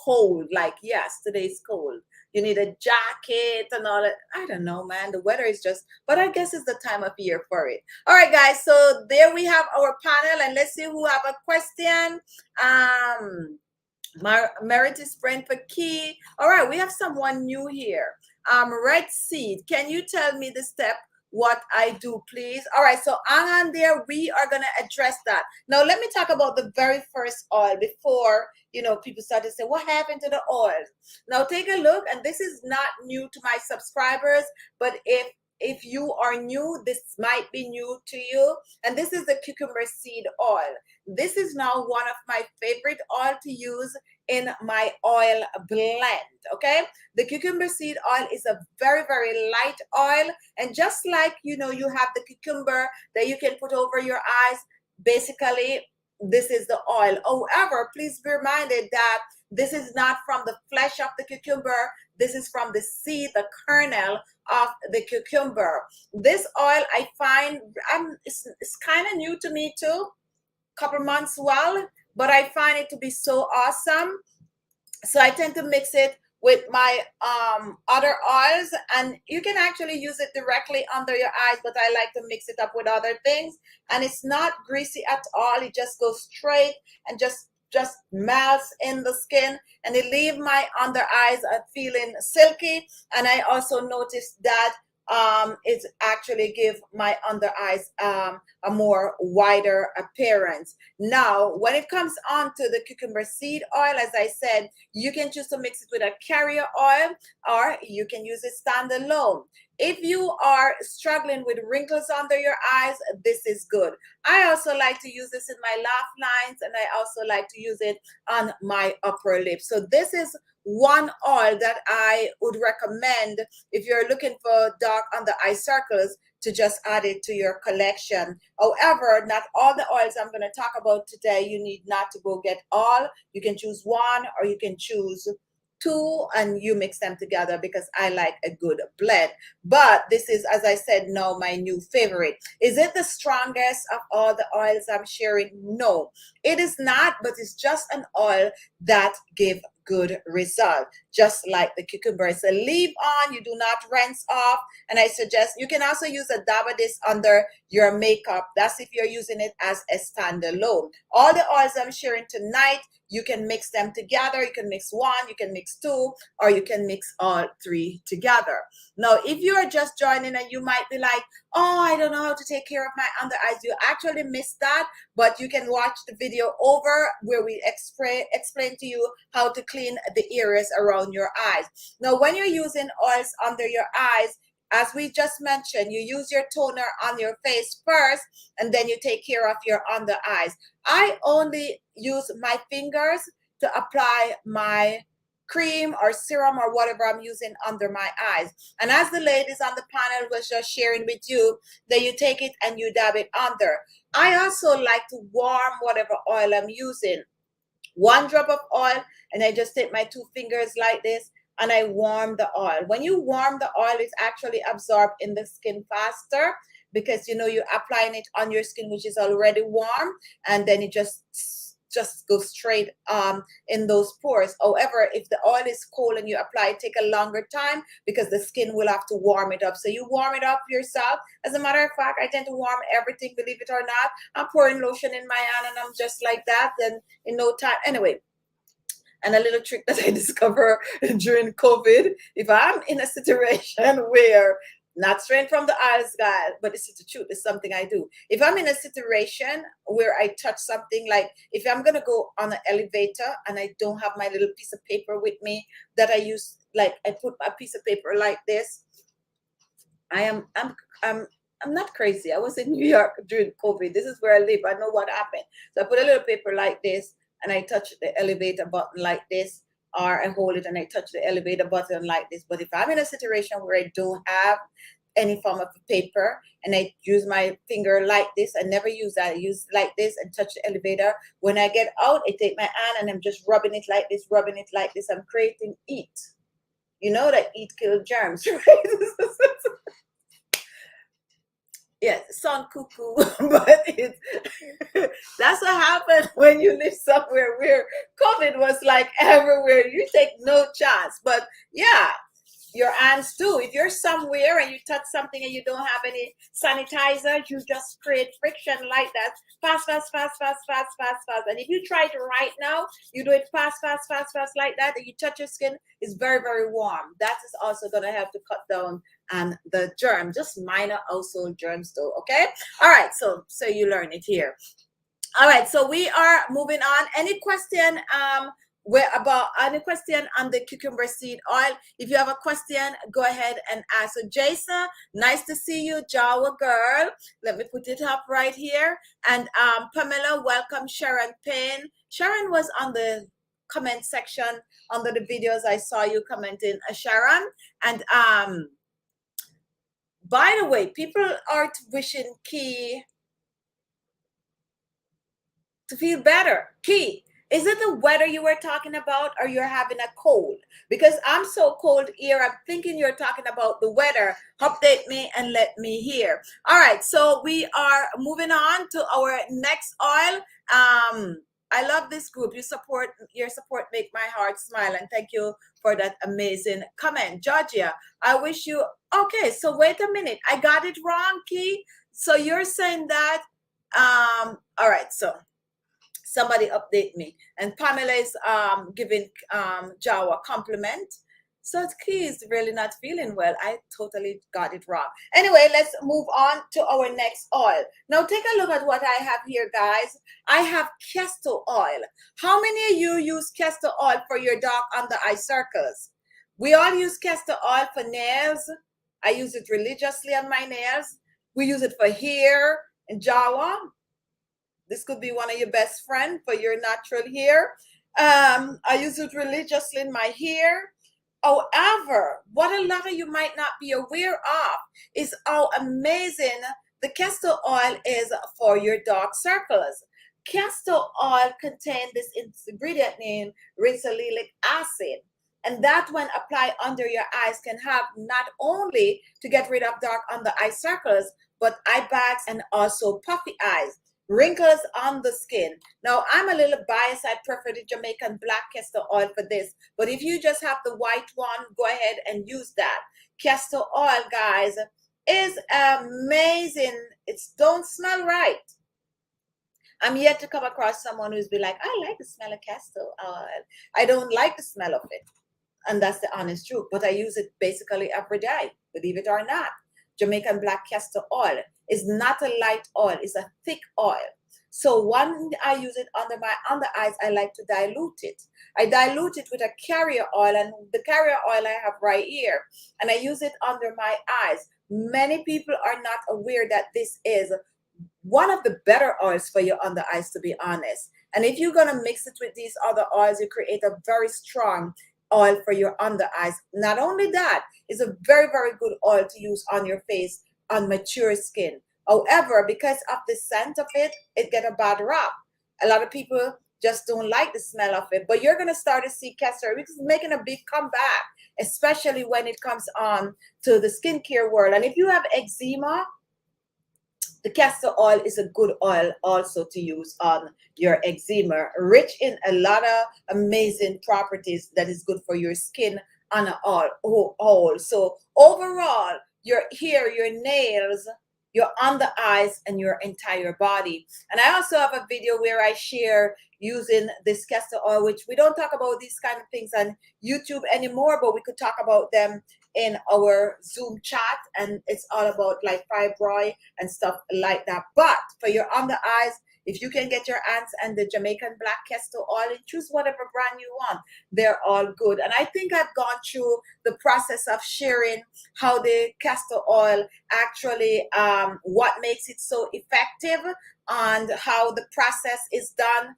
[SPEAKER 4] cold. Like, yes, today's cold. You need a jacket and all that. I don't know, man. The weather is just, but I guess it's the time of year for it. All right, guys. So there we have our panel, and let's see who have a question. Merit is praying for Key. All right, we have someone new here. Red Seed, can you tell me the step what I do, please? All right, so on there, we are going to address that. Now, let me talk about the very first oil before, people start to say, what happened to the oil? Now, take a look, and this is not new to my subscribers, but if you are new, this might be new to you. And this is the cucumber seed oil. This is now one of my favorite oil to use in my oil blend, okay? The cucumber seed oil is a very, very light oil. And just like, you have the cucumber that you can put over your eyes, basically, this is the oil. However, please be reminded that this is not from the flesh of the cucumber. This is from the seed, the kernel of the cucumber. This oil, I find, it's kind of new to me too. Couple months well, but I find it to be so awesome. So I tend to mix it with my other oils, and you can actually use it directly under your eyes, but I like to mix it up with other things. And it's not greasy at all. It just goes straight and just just melts in the skin, and it leave my under eyes feeling silky. And I also noticed that it actually give my under eyes a more wider appearance. Now, when it comes on to the cucumber seed oil, as I said, you can choose to mix it with a carrier oil, or you can use it standalone. If you are struggling with wrinkles under your eyes, this is good. I also like to use this in my laugh lines, and I also like to use it on my upper lip. So this is one oil that I would recommend if you're looking for dark under eye circles, to just add it to your collection. However, not all the oils I'm going to talk about today, you need not to go get all. You can choose one, or you can choose two, and you mix them together, because I like a good blend. But this is, as I said, now my new favorite. Is it the strongest of all the oils I'm sharing? No, it is not, but it's just an oil that give good result, just like the cucumber. It's a leave on, you do not rinse off. And I suggest you can also use a dab of this under your makeup. That's if you're using it as a standalone. All the oils I'm sharing tonight, you can mix them together. You can mix one, you can mix two, or you can mix all three together. Now, if you are just joining and you might be like, oh, I don't know how to take care of my under eyes, you actually missed that, but you can watch the video over where we explain to you how to clean the areas around your eyes. Now, when you're using oils under your eyes, as we just mentioned, you use your toner on your face first, and then you take care of your under eyes. I only use my fingers to apply my cream or serum or whatever I'm using under my eyes. And as the ladies on the panel was just sharing with you, that you take it and you dab it under. I also like to warm whatever oil I'm using. One drop of oil, and I just take my two fingers like this, and I warm the oil. When you warm the oil, it's actually absorbed in the skin faster, because you know you're applying it on your skin, which is already warm, and then it just goes straight in those pores. However, if the oil is cold and you apply it, take a longer time, because the skin will have to warm it up. So you warm it up yourself. As a matter of fact, I tend to warm everything, believe it or not. I'm pouring lotion in my hand, and I'm just like that, and in no time. Anyway, and a little trick that I discovered during COVID, if I'm in a situation where, not straight from the eyes, guys, but this is the truth, it's something I do. If I'm in a situation where I touch something, like if I'm going to go on an elevator and I don't have my little piece of paper with me that I use, like I put a piece of paper like this, I'm not crazy. I was in New York during COVID. This is where I live. I know what happened. So I put a little paper like this, and I touch the elevator button like this, or I hold it and I touch the elevator button like this. But if I'm in a situation where I don't have any form of paper, and I use my finger like this, I never use that. I use like this and touch the elevator. When I get out, I take my hand and I'm just rubbing it like this, rubbing it like this. I'm creating heat. You know that heat kills germs, right? Yes, sound cuckoo, but it's that's what happened when you live somewhere where COVID was like everywhere. You take no chance. But yeah, your hands too. If you're somewhere and you touch something and you don't have any sanitizer, you just create friction like that. Fast, fast, fast, fast, fast, fast, fast. And if you try it right now, you do it fast, fast, fast, fast like that, and you touch your skin, it's very, very warm. That is also going to help to cut down on the germ, just minor household germs though, okay? All right, so you learn it here. All right, so we are moving on. Any question about any question on the cucumber seed oil? If you have a question, go ahead and ask. So Jason, nice to see you. Jawa girl, let me put it up right here. And Pamela, welcome. Sharon Payne. Sharon was on the comment section under the videos. I saw you commenting, Sharon. And by the way, people are wishing Key to feel better. Key, is it the weather you were talking about, or you're having a cold? Because I'm so cold here, I'm thinking you're talking about the weather. Update me and let me hear. All right, so we are moving on to our next oil. I love this group. Your support make my heart smile, and thank you for that amazing comment. Georgia, I wish you, okay, so wait a minute. I got it wrong, Key. So you're saying that, all right, so Somebody update me. And Pamela is giving Jawa a compliment. So Key is really not feeling well. I totally got it wrong. Anyway, let's move on to our next oil. Now take a look at what I have here, guys. I have Castor Oil. How many of you use Castor Oil for your dark under eye circles? We all use Castor Oil for nails. I use it religiously on my nails. We use it for hair and Jawa. This could be one of your best friends for your natural hair. I use it religiously in my hair. However, what a lot of you might not be aware of is how amazing the castor oil is for your dark circles. Castor oil contains this ingredient named ricinoleic acid. And that when applied under your eyes can help not only to get rid of dark under eye circles, but eye bags and also puffy eyes, wrinkles on the skin. Now, I'm a little biased. I prefer the Jamaican black castor oil for this. But if you just have the white one, go ahead and use that. Castor oil, guys, is amazing. It don't smell right. I'm yet to come across someone who's be like, I like the smell of castor oil. I don't like the smell of it. And that's the honest truth. But I use it basically every day, believe it or not. Jamaican black castor oil is not a light oil, it's a thick oil. So when I use it under my under eyes, I like to dilute it. I dilute it with a carrier oil, and the carrier oil I have right here, and I use it under my eyes. Many people are not aware that this is one of the better oils for your under eyes, to be honest. And if you're gonna mix it with these other oils, you create a very strong oil for your under eyes. Not only that, it's a very, very good oil to use on your face on mature skin. However, because of the scent of it, it get a bad rap. A lot of people just don't like the smell of it, but you're going to start to see castor oil making a big comeback, especially when it comes on to the skincare world. And if you have eczema, the castor oil is a good oil also to use on your eczema, rich in a lot of amazing properties that is good for your skin on a whole. So overall, your hair, your nails, your under eyes, and your entire body. And I also have a video where I share using this castor oil, which we don't talk about these kind of things on YouTube anymore, but we could talk about them in our Zoom chat, and it's all about like fibroid and stuff like that. But for your under eyes, if you can get your hands on the Jamaican black castor oil, and choose whatever brand you want, they're all good. And I think I've gone through the process of sharing how the castor oil actually, what makes it so effective, and how the process is done.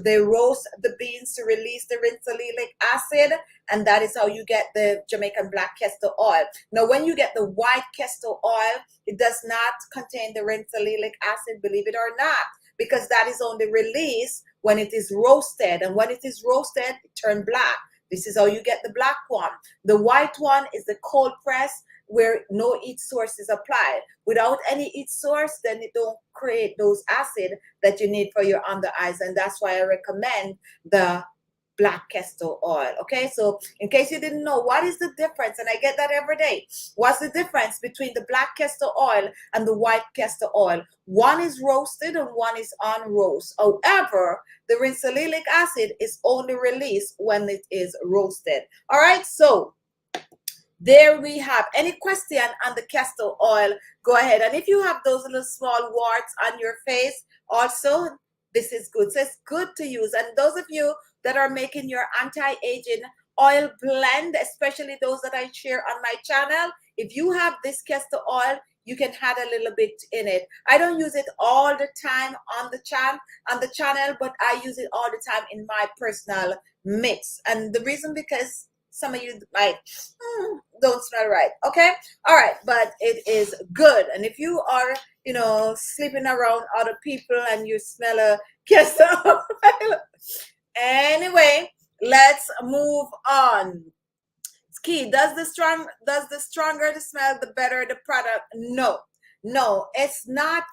[SPEAKER 4] They roast the beans to release the ricinoleic acid, and that is how you get the Jamaican black castor oil. Now, when you get the white castor oil, it does not contain the ricinoleic acid, believe it or not, because that is only released when it is roasted. And when it is roasted, it turns black. This is how you get the black one. The white one is the cold press, where no heat source is applied. Without any heat source, then it don't create those acid that you need for your under eyes. And that's why I recommend the black castor oil. Okay, so in case you didn't know, what is the difference? And I get that every day. What's the difference between the black castor oil and the white castor oil? One is roasted and one is unroasted. However, the ricinoleic acid is only released when it is roasted. All right, so there we have. Any question on the castor oil, go ahead. And if you have those little small warts on your face also, this is good. So it's good to use. And those of you that are making your anti-aging oil blend, especially those that I share on my channel, if you have this castor oil, you can add a little bit in it. I don't use it all the time on the channel, but I use it all the time in my personal mix. And the reason, because some of you might don't smell right. Okay, all right, but it is good. And if you are, you know, sleeping around other people and you smell a castor oil, anyway, let's move on. Key, does the stronger the smell, the better the product? No, it's not.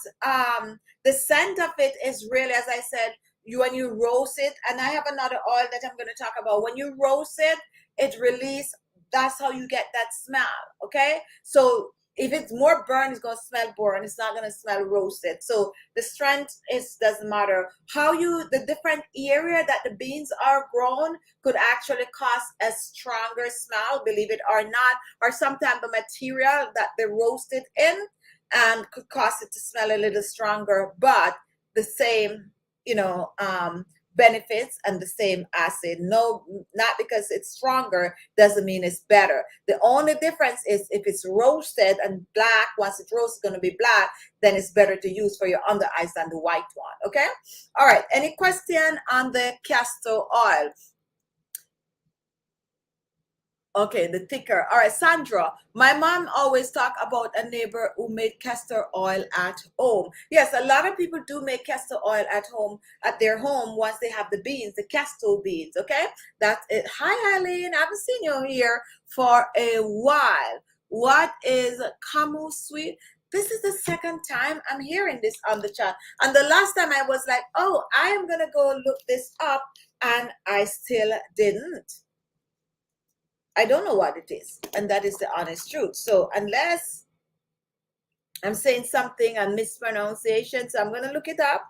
[SPEAKER 4] The scent of it is really, as I said, when you roast it, and I have another oil that I'm going to talk about. When you roast it, it releases. That's how you get that smell. Okay, so if it's more burn, it's going to smell burn. It's not going to smell roasted. So the strength doesn't matter. The different area that the beans are grown could actually cause a stronger smell, believe it or not, or sometimes the material that they roasted in could cause it to smell a little stronger, but the same, benefits and the same acid. No, not because it's stronger doesn't mean it's better. The only difference is if it's roasted and black, once it's roasted, it's going to be black, then it's better to use for your under eyes than the white one. Okay. All right. Any question on the castor oil? Okay, the thicker. All right, Sandra. My mom always talk about a neighbor who made castor oil at home. Yes, a lot of people do make castor oil at home, at their home, once they have the beans, the castor beans. Okay, that's it. Hi, Eileen. I haven't seen you here for a while. What is camu sweet? This is the second time I'm hearing this on the chat. And the last time I was like, oh, I am gonna go look this up, and I still didn't. I don't know what it is, and that is the honest truth. So unless I'm saying something and mispronunciation, so I'm going to look it up.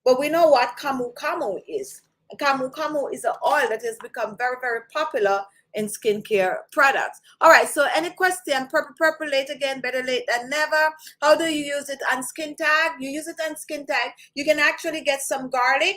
[SPEAKER 4] But we know what camu camu is. Camu camu is an oil that has become very, very popular in skincare products. All right, so any question? Purple late again, better late than never. How do you use it on skin tag? You use it on skin tag. You can actually get some garlic,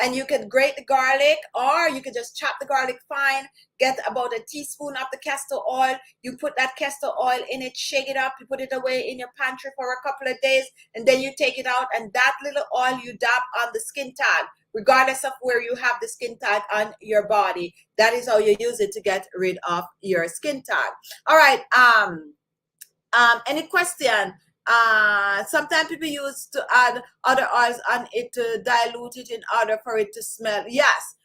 [SPEAKER 4] and you can grate the garlic, or you can just chop the garlic fine, get about a teaspoon of the castor oil. You put that castor oil in it, shake it up, you put it away in your pantry for a couple of days, and then you take it out, and that little oil you dab on the skin tag, regardless of where you have the skin tag on your body. That is how you use it to get rid of your skin tag. All right, any question? Sometimes people use to add other oils on it to dilute it in order for it to smell. Yes,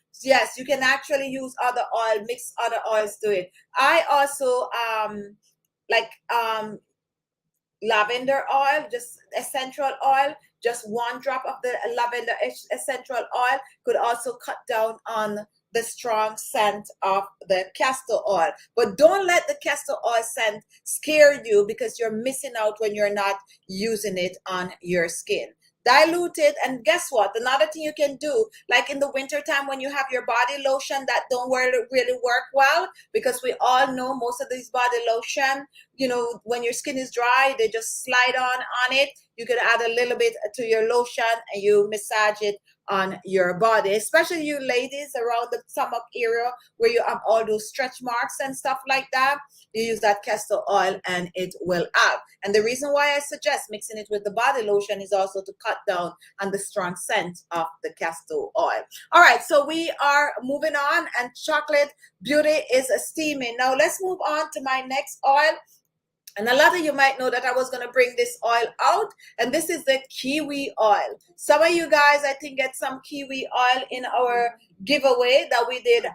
[SPEAKER 4] you can actually use other oil, mix other oils to it. I also like lavender oil, just essential oil. Just one drop of the lavender essential oil could also cut down on the strong scent of the castor oil. But don't let the castor oil scent scare you, because you're missing out when you're not using it on your skin. Dilute it, and guess what? Another thing you can do, like in the wintertime when you have your body lotion that don't really work well, because we all know most of these body lotion, when your skin is dry, they just slide on it. You could add a little bit to your lotion and you massage it on your body, especially you ladies around the stomach area where you have all those stretch marks and stuff like that. You use that castor oil and it will help. And the reason why I suggest mixing it with the body lotion is also to cut down on the strong scent of the castor oil. All right, so we are moving on, and chocolate beauty is steaming. Now let's move on to my next oil. And a lot of you might know that I was going to bring this oil out, and this is the kiwi oil. Some of you guys, I think, get some kiwi oil in our giveaway that we did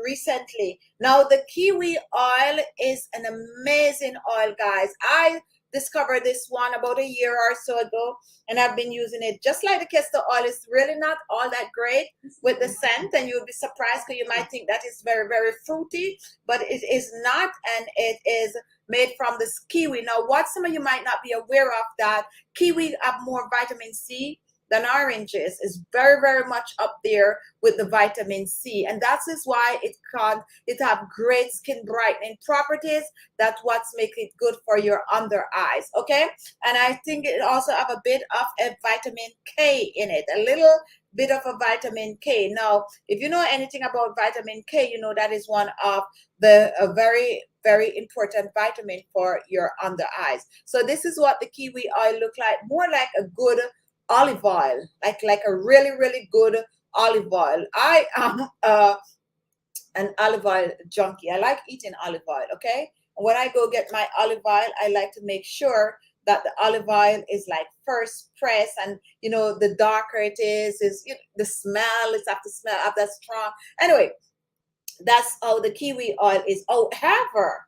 [SPEAKER 4] recently. Now, the kiwi oil is an amazing oil, guys. I discovered this one about a year or so ago, and I've been using it. Just like the castor oil, it's really not all that great with the scent, and you'll be surprised because you might think that it's very, very fruity, but it is not, and it is made from this kiwi. Now, what some of you might not be aware of, that kiwi have more vitamin C than oranges. Is very, very much up there with the vitamin C, and that is why it have great skin brightening properties. That's what's making it good for your under eyes. Okay, and I think it also have a bit of a vitamin K in it, a little bit of a vitamin K. Now, if you know anything about vitamin K, you know that is one of the very, very important vitamin for your under eyes. So this is what the kiwi oil look like, more like a good olive oil, like a really, really good olive oil. I am an olive oil junkie. I like eating olive oil. Okay, and when I go get my olive oil, I like to make sure that the olive oil is like first press, and the darker it is the smell. It's have to smell up that strong. Anyway, that's how the kiwi oil is. However,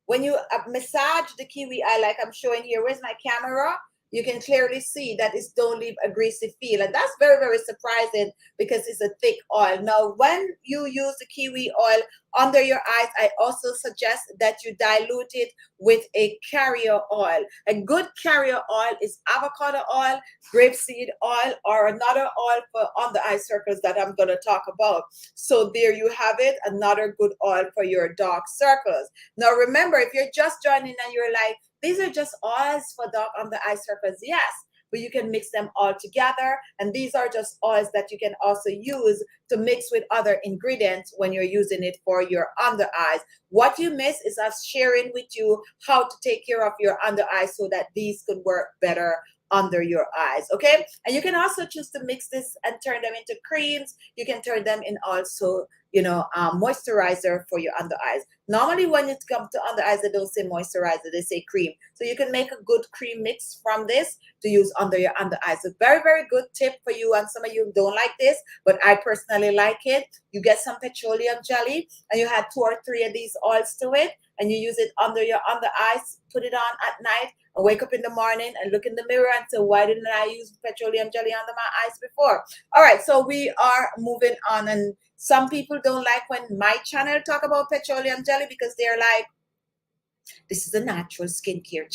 [SPEAKER 4] when you massage the kiwi oil, like I'm showing here, where's my camera? You can clearly see that it don't leave a greasy feel, and that's very, very surprising because it's a thick oil. Now, when you use the kiwi oil under your eyes, I also suggest that you dilute it with a carrier oil. A good carrier oil is avocado oil, grapeseed oil, or another oil for under eye circles that I'm going to talk about. So there you have it, another good oil for your dark circles. Now remember, if you're just joining and you're like, these are just oils for dark under eye circles, yes, but you can mix them all together, and these are just oils that you can also use to mix with other ingredients when you're using it for your under eyes. What you miss is us sharing with you how to take care of your under eyes so that these could work better under your eyes. Okay, and you can also choose to mix this and turn them into creams. You can turn them in also, you know, moisturizer for your under eyes. Normally when it comes to under eyes, they don't say moisturizer, they say cream. So you can make a good cream mix from this to use under your under eyes. A very, very good tip for you, and some of you don't like this, but I personally like it. You get some petroleum jelly and you add 2 or 3 of these oils to it, and you use it under your under eyes, put it on at night, and wake up in the morning and look in the mirror and say, why didn't I use petroleum jelly under my eyes before? All right, so we are moving on, and some people don't like when my channel talk about petroleum jelly because they're like, this is a natural skincare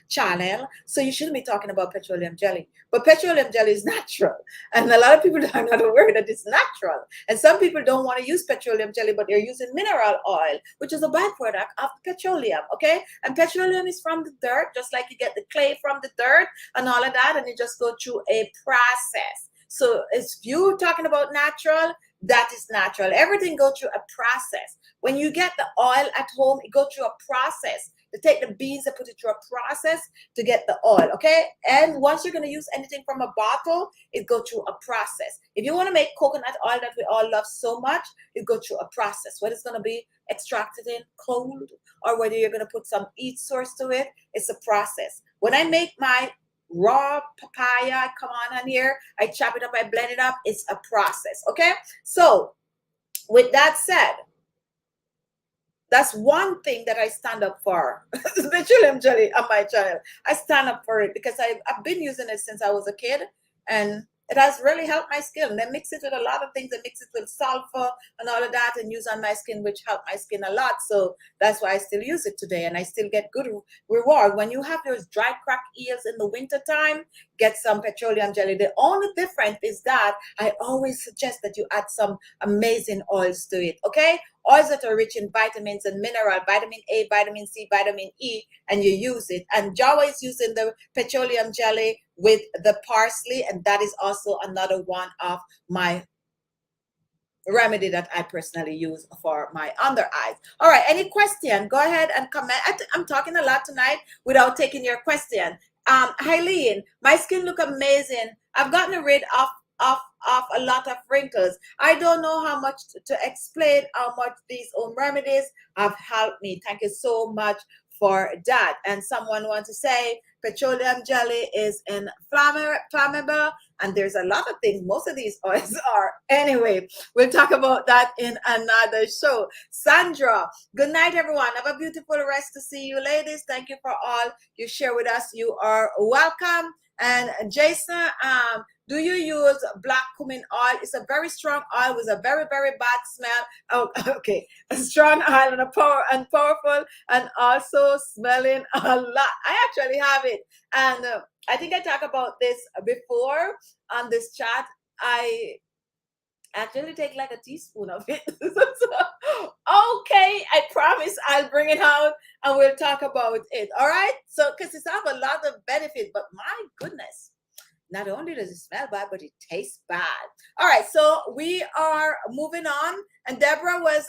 [SPEAKER 4] channel, so you shouldn't be talking about petroleum jelly. But petroleum jelly is natural, and a lot of people are not aware that it's natural. And some people don't want to use petroleum jelly, but they're using mineral oil, which is a byproduct of petroleum. Okay, and petroleum is from the dirt, just like you get the clay from the dirt and all of that, and you just go through a process. So if you're talking about natural, that is natural. Everything goes through a process. When you get the oil at home, it goes through a process. To take the beans and put it through a process to get the oil, okay? And once you're going to use anything from a bottle, it goes through a process. If you want to make coconut oil that we all love so much, it goes through a process. Whether it's going to be extracted in cold or whether you're going to put some heat source to it, it's a process. When I make my raw papaya, come on here, I chop it up, I blend it up, it's a process, okay? So with that said, that's one thing that I stand up for. Petroleum jelly on my channel. I stand up for it because I've been using it since I was a kid, and it has really helped my skin. And I mix it with a lot of things. I mix it with sulfur and all of that and use on my skin, which helped my skin a lot. So that's why I still use it today, and I still get good reward. When you have those dry crack ears in the winter time, get some petroleum jelly. The only difference is that I always suggest that you add some amazing oils to it, okay? Oils that are rich in vitamins and mineral, vitamin A, vitamin C, vitamin E, and you use it. And Jawa is using the petroleum jelly with the parsley, and that is also another one of my remedy that I personally use for my under eyes. All right, any question? Go ahead and comment. I'm talking a lot tonight without taking your question. Eileen, my skin look amazing. I've gotten rid of a lot of wrinkles. I don't know how much to explain how much these home remedies have helped me. Thank you so much for that. And someone wants to say petroleum jelly is inflammable, and there's a lot of things most of these oils are. Anyway, we'll talk about that in another show. Sandra, good night everyone. Have a beautiful rest. To see you ladies. Thank you for all you share with us. You are welcome. And Jason, do you use black cumin oil? It's a very strong oil with a very, very bad smell. Oh, okay. A strong oil and powerful, and also smelling a lot. I actually have it. And I think I talked about this before on this chat. I actually take like a teaspoon of it. Okay, I promise I'll bring it out and we'll talk about it. All right? So, because it's have a lot of benefit, but my goodness, not only does it smell bad, but it tastes bad. All right, so we are moving on. And Deborah was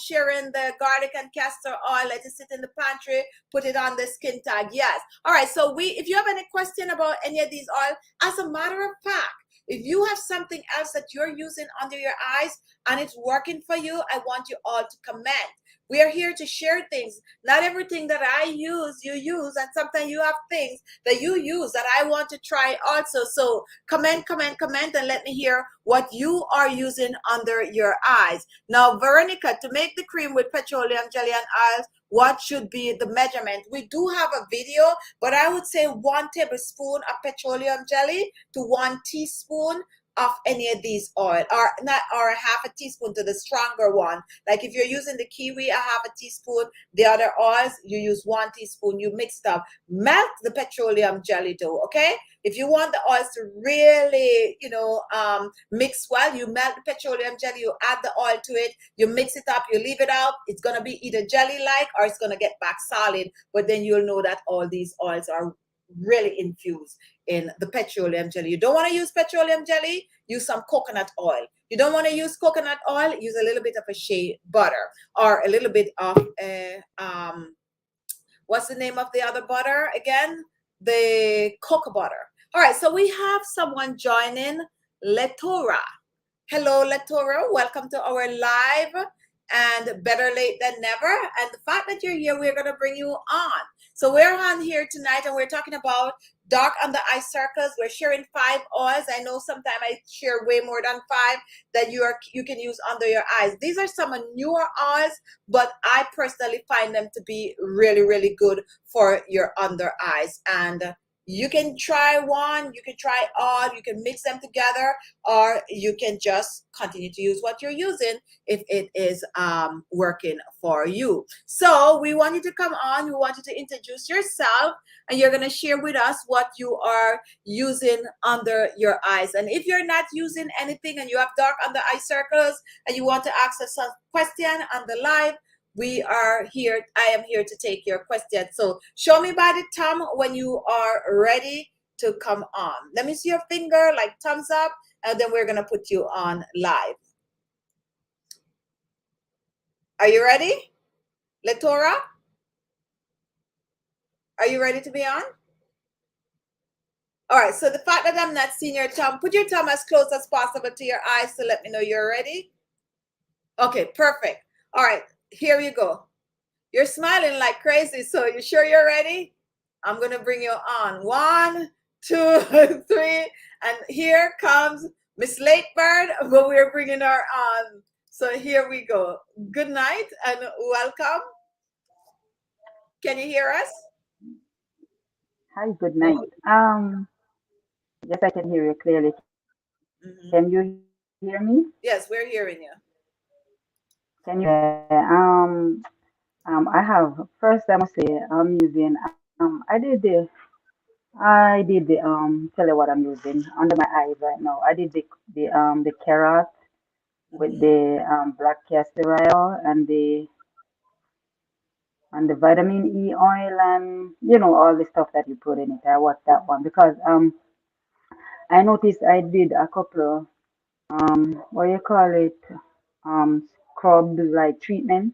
[SPEAKER 4] sharing the garlic and castor oil. Let it sit in the pantry. Put it on the skin tag. Yes. All right, so if you have any question about any of these oils, as a matter of fact, if you have something else that you're using under your eyes and it's working for you, I want you all to comment. We are here to share things. Not everything that I use, you use. And sometimes you have things that you use that I want to try also. So comment, and let me hear what you are using under your eyes. Now, Veronica, to make the cream with petroleum jelly and oils, what should be the measurement? We do have a video, but I would say 1 tablespoon of petroleum jelly to 1 teaspoon of any of these oil, or not, or a half a teaspoon to the stronger one. Like if you're using the kiwi, a half a teaspoon, the other oils, you use 1 teaspoon, you mix it up. Melt the petroleum jelly though, okay? If you want the oils to really, mix well, you melt the petroleum jelly, you add the oil to it, you mix it up, you leave it out. It's going to be either jelly-like or it's going to get back solid, but then you'll know that all these oils are really infused in the petroleum jelly. You don't want to use petroleum jelly, use some coconut oil. You don't want to use coconut oil, use a little bit of a shea butter, or a little bit of what's the name of the other butter again? The cocoa butter. All right, so we have someone joining, Letora. Hello, Letora. Welcome to our live, and better late than never. And the fact that you're here, we're going to bring you on. So we're on here tonight, and we're talking about dark under eye circles. We're sharing 5 oils. I know sometimes I share way more than 5 that you can use under your eyes. These are some newer oils, but I personally find them to be really, really good for your under eyes. And you can try one, you can try all, you can mix them together, or you can just continue to use what you're using if it is working for you. So we want you to come on, we want you to introduce yourself, and you're going to share with us what you are using under your eyes. And if you're not using anything and you have dark under eye circles and you want to ask us a question on the live, we are here. I am here to take your question. So show me by the thumb when you are ready to come on. Let me see your finger, like thumbs up, and then we're going to put you on live. Are you ready? Letora? Are you ready to be on? All right, so the fact that I'm not seeing your thumb, put your thumb as close as possible to your eyes to let me know you're ready. Okay, perfect. All right, here you go. You're smiling like crazy, so you sure you're ready? I'm going to bring you on. 1, 2, 3, and here comes Miss Latebird, but we're bringing her on. So here we go. Good night and welcome. Can you hear us?
[SPEAKER 6] Hi, good night. Yes, I can hear you clearly.
[SPEAKER 4] Mm-hmm.
[SPEAKER 6] Can you hear me?
[SPEAKER 4] Yes, we're hearing you.
[SPEAKER 6] Can you? I have first. I must say I'm using. I did the tell you what I'm using under my eyes right now. I did the carrot with the black castor oil and the vitamin E oil, and all the stuff that you put in it. I watched that one because I noticed I did a couple what do you call it, scrub like treatment,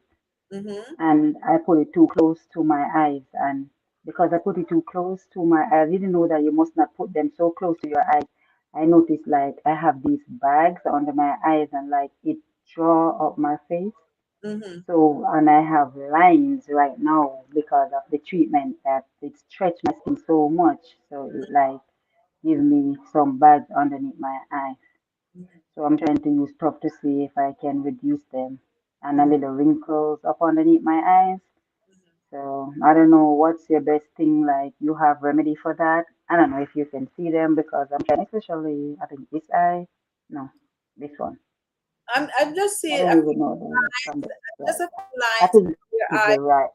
[SPEAKER 4] Mm-hmm.
[SPEAKER 6] and I put it too close to my eyes, and because I put it too close to my eyes, I didn't know that you must not put them so close to your eyes. I noticed like I have these bags under my eyes, and like it draw up my face.
[SPEAKER 4] Mm-hmm.
[SPEAKER 6] So, and I have lines right now because of the treatment that it stretched my skin so much. So it like give me some bags underneath my eyes. So I'm trying to use stuff to see if I can reduce them and a little wrinkles up underneath my eyes. So I don't know what's your best thing. Like you have remedy for that. I don't know if you can see them because I'm trying, especially I think this eye. No, this one.
[SPEAKER 4] I'm just
[SPEAKER 6] I
[SPEAKER 4] seeing
[SPEAKER 6] don't even know from the
[SPEAKER 4] just
[SPEAKER 6] right.
[SPEAKER 4] a few
[SPEAKER 6] I
[SPEAKER 4] lines
[SPEAKER 6] think
[SPEAKER 4] under your
[SPEAKER 6] this is
[SPEAKER 4] eyes,
[SPEAKER 6] the right.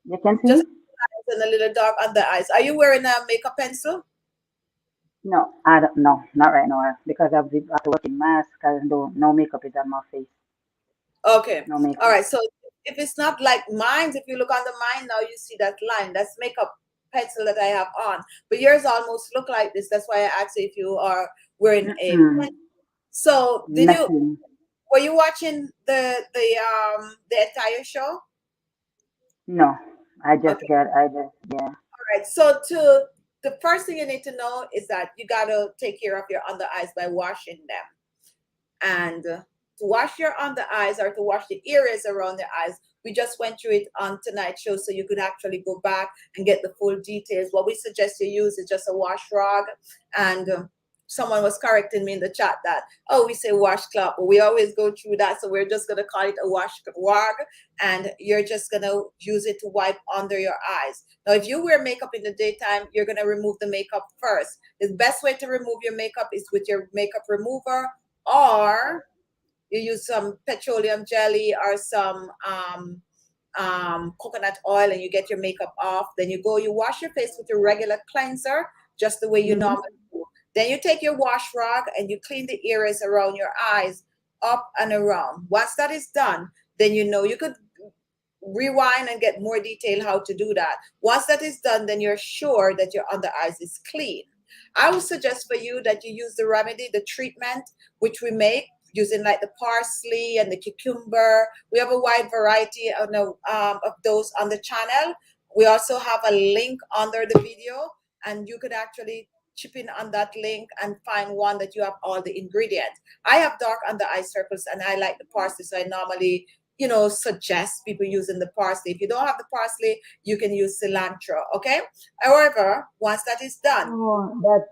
[SPEAKER 6] You can
[SPEAKER 4] just
[SPEAKER 6] see?
[SPEAKER 4] lines and a little dark under eyes. Are you wearing a makeup pencil?
[SPEAKER 6] No, I don't know, not right now because I've been have to work in mask and no makeup is on my face.
[SPEAKER 4] Okay.
[SPEAKER 6] No
[SPEAKER 4] All
[SPEAKER 6] makeup.
[SPEAKER 4] right. So if it's not like mine, if you look under mine now, you see that line. That's makeup pencil that I have on. But yours almost look like this. That's why I asked you if you are wearing a
[SPEAKER 6] Mm-mm,
[SPEAKER 4] pencil. So
[SPEAKER 6] nothing.
[SPEAKER 4] were you watching the entire show?
[SPEAKER 6] No,
[SPEAKER 4] Okay.
[SPEAKER 6] yeah.
[SPEAKER 4] All right. So the first thing you need to know is that you gotta take care of your under eyes by washing them. And to wash your under eyes or to wash the areas around the eyes, we just went through it on tonight's show, so you could actually go back and get the full details. What we suggest you use is just a wash rag and someone was correcting me in the chat that, oh, we say washcloth, but we always go through that. So we're just going to call it a washcloth, and you're just going to use it to wipe under your eyes. Now, if you wear makeup in the daytime, you're going to remove the makeup first. The best way to remove your makeup is with your makeup remover, or you use some petroleum jelly or some coconut oil, and you get your makeup off. Then you wash your face with your regular cleanser, just the way you normally do. Then you take your wash rag and you clean the areas around your eyes, up and around. Once that is done, then you could rewind and get more detail how to do that. Once that is done, then you're sure that your under eyes is clean. I would suggest for you that you use the remedy, the treatment, which we make using like the parsley and the cucumber. We have a wide variety of those on the channel. We also have a link under the video, and you could actually chip in on that link and find one that you have all the ingredients. I have dark under eye circles, and I like the parsley, so I normally suggest people using the parsley. If you don't have the parsley, you can use cilantro. Okay. However, once that is done,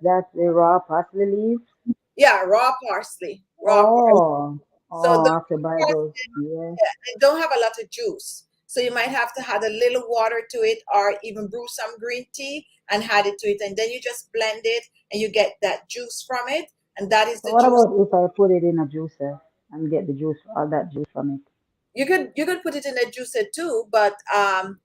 [SPEAKER 6] that's the raw parsley leaves.
[SPEAKER 4] yeah, raw parsley.
[SPEAKER 6] Oh,
[SPEAKER 4] So the
[SPEAKER 6] I have to buy those. Yeah.
[SPEAKER 4] they don't have a lot of juice. So you might have to add a little water to it, or even brew some green tea and add it to it. And then you just blend it and you get that juice from it. And that is
[SPEAKER 6] So
[SPEAKER 4] the
[SPEAKER 6] what
[SPEAKER 4] juice.
[SPEAKER 6] about if I put it in a juicer and get the juice, all that juice from it?
[SPEAKER 4] You could put it in a juicer too, but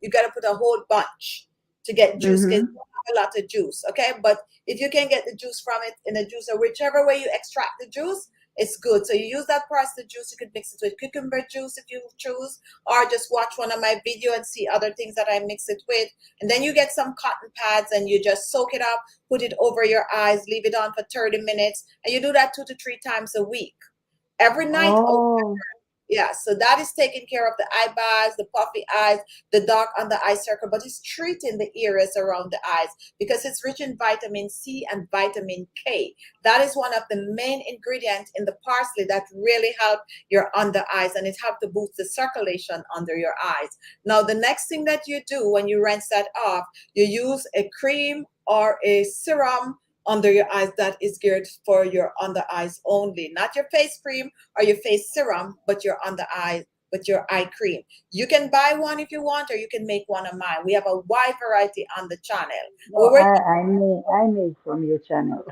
[SPEAKER 4] you got to put a whole bunch to get juice, because you don't have a lot of juice. Okay. But if you can get the juice from it in a juicer, whichever way you extract the juice, it's good. So you use that parsley juice. You could mix it with cucumber juice if you choose, or just watch one of my video and see other things that I mix it with. And then you get some cotton pads and you just soak it up, put it over your eyes, leave it on for 30 minutes. And you do that 2 to 3 times a week. Every night.
[SPEAKER 6] Oh,
[SPEAKER 4] Yeah, so that is taking care of the eye bags, the puffy eyes, the dark under eye circle, but it's treating the areas around the eyes because it's rich in vitamin C and vitamin K. That is one of the main ingredients in the parsley that really help your under eyes, and it helps to boost the circulation under your eyes. Now, the next thing that you do when you rinse that off, you use a cream or a serum under your eyes that is geared for your under eyes only, not your face cream or your face serum, but your under eye, but your eye cream. You can buy one if you want, or you can make one of mine. We have a wide variety on the channel.
[SPEAKER 6] no, I made from your channel.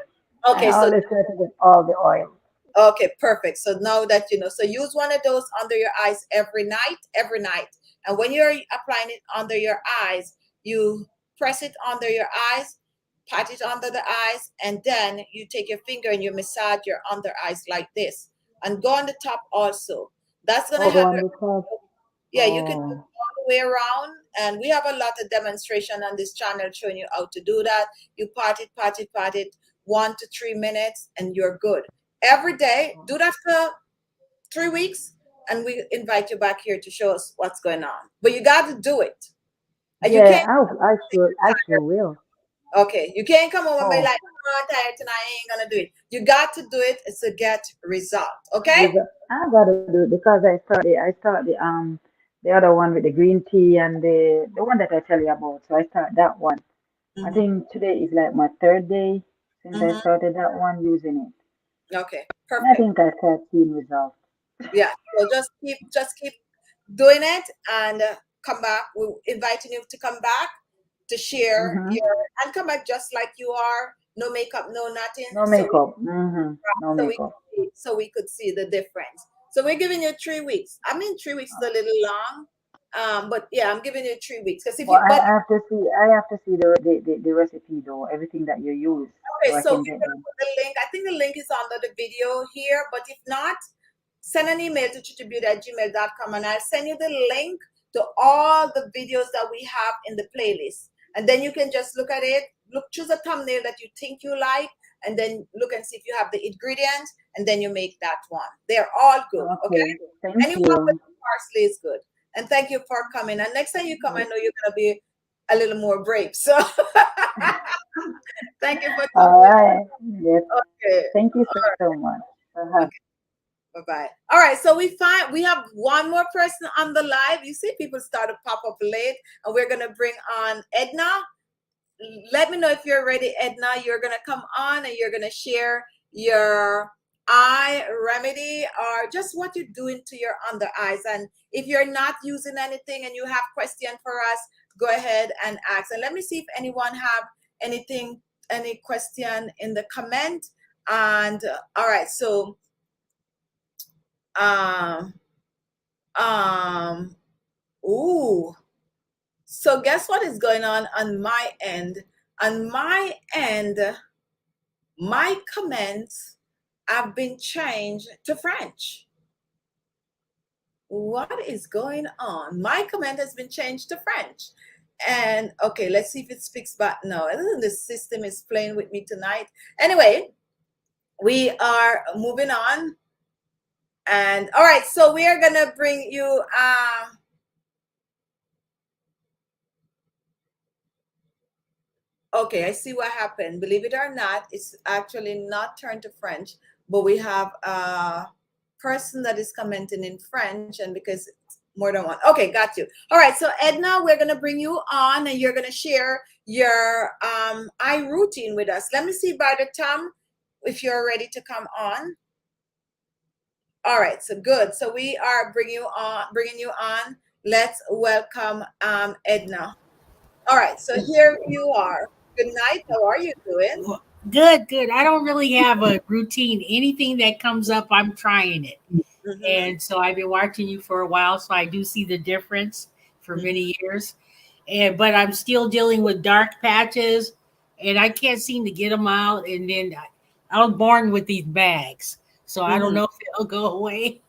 [SPEAKER 6] I
[SPEAKER 4] Okay, so
[SPEAKER 6] always try to get all the oil.
[SPEAKER 4] okay, perfect. So now that you know, so use one of those under your eyes every night. And when you're applying it under your eyes, you press it under your eyes, pat it under the eyes, and then you take your finger and you massage your under eyes like this, and go on the top also. That's gonna
[SPEAKER 6] Oh, go
[SPEAKER 4] help.
[SPEAKER 6] on the top.
[SPEAKER 4] Yeah, you can do it
[SPEAKER 6] Oh,
[SPEAKER 4] all the way around, and we have a lot of demonstration on this channel showing you how to do that. You pat it 1 to 3 minutes, and you're good. Every day, do that for 3 weeks, and we invite you back here to show us what's going on. But you got to do it, and you
[SPEAKER 6] yeah,
[SPEAKER 4] can't.
[SPEAKER 6] I sure will.
[SPEAKER 4] Okay, you can't come home and be
[SPEAKER 6] Oh,
[SPEAKER 4] like, "Oh, I'm tired tonight. I ain't gonna do it." You got to do it to get result. Okay.
[SPEAKER 6] I gotta do it because I start the other one with the green tea and the one that I tell you about. So I start that one. I
[SPEAKER 4] Hmm.
[SPEAKER 6] think today is like my third day since I
[SPEAKER 4] Hmm.
[SPEAKER 6] started that one using it.
[SPEAKER 4] Okay.
[SPEAKER 6] And I
[SPEAKER 4] Perfect.
[SPEAKER 6] think I start seeing results.
[SPEAKER 4] Yeah. So just keep doing it, and come back. We're inviting you to come back to share
[SPEAKER 6] Mm-hmm.
[SPEAKER 4] your, and come back just like you are, no makeup, no nothing.
[SPEAKER 6] No makeup. Mm-hmm. No
[SPEAKER 4] So we
[SPEAKER 6] makeup.
[SPEAKER 4] could see the difference. So we're giving you 3 weeks. I mean, 3 weeks is a little long, but yeah, I'm giving you 3 weeks because if
[SPEAKER 6] Well,
[SPEAKER 4] you but
[SPEAKER 6] I have to see the recipe though, everything that you use,
[SPEAKER 4] okay,
[SPEAKER 6] so I
[SPEAKER 4] so
[SPEAKER 6] can
[SPEAKER 4] we're
[SPEAKER 6] get
[SPEAKER 4] gonna
[SPEAKER 6] them.
[SPEAKER 4] put the link. I think the link is under the video here, but if not, send an email to khichibeauty@gmail.com, and I'll send you the link to all the videos that we have in the playlist. And then you can just look at it, choose a thumbnail that you think you like, and then look and see if you have the ingredients, and then you make that one. They're all good, okay?
[SPEAKER 6] Okay. Thank
[SPEAKER 4] Anyone with
[SPEAKER 6] you.
[SPEAKER 4] parsley is good. And thank you for coming. And next time you come, I know you're gonna be a little more brave. So thank you for
[SPEAKER 6] All
[SPEAKER 4] coming.
[SPEAKER 6] right. Yes.
[SPEAKER 4] Okay.
[SPEAKER 6] Thank you
[SPEAKER 4] All
[SPEAKER 6] so much.
[SPEAKER 4] right. Okay. Bye-bye. All right, so we have one more person on the live. You see people start to pop up late, and we're gonna bring on Edna. let me know if you're ready, Edna. You're gonna come on and you're gonna share your eye remedy or just what you're doing to your under eyes. And if you're not using anything and you have question for us, go ahead and ask. And let me see if anyone have anything, any question in the comment. And all right, so ooh, so guess what is going on my end? On my end, my comments have been changed to French. What is going on? My comment has been changed to French. And okay, let's see if it speaks back now. I think the system is playing with me tonight. Anyway, we are moving on. And all right, so we are gonna bring you okay, I see what happened. Believe it or not, it's actually not turned to French, but we have a person that is commenting in French, and because it's more than one. Okay, got you. All right, so Edna, we're gonna bring you on, and you're gonna share your eye routine with us. Let me see by the time if you're ready to come on. All right, so good. So we are bringing you on. Let's welcome Edna. All right, so here you are. Good night. How are you doing?
[SPEAKER 7] Good, good. I don't really have a routine. Anything that comes up, I'm trying it.
[SPEAKER 4] Mm-hmm.
[SPEAKER 7] And so I've been watching you for a while, so I do see the difference for many years. But I'm still dealing with dark patches, and I can't seem to get them out. And then I was born with these bags, so I don't know if they'll go away.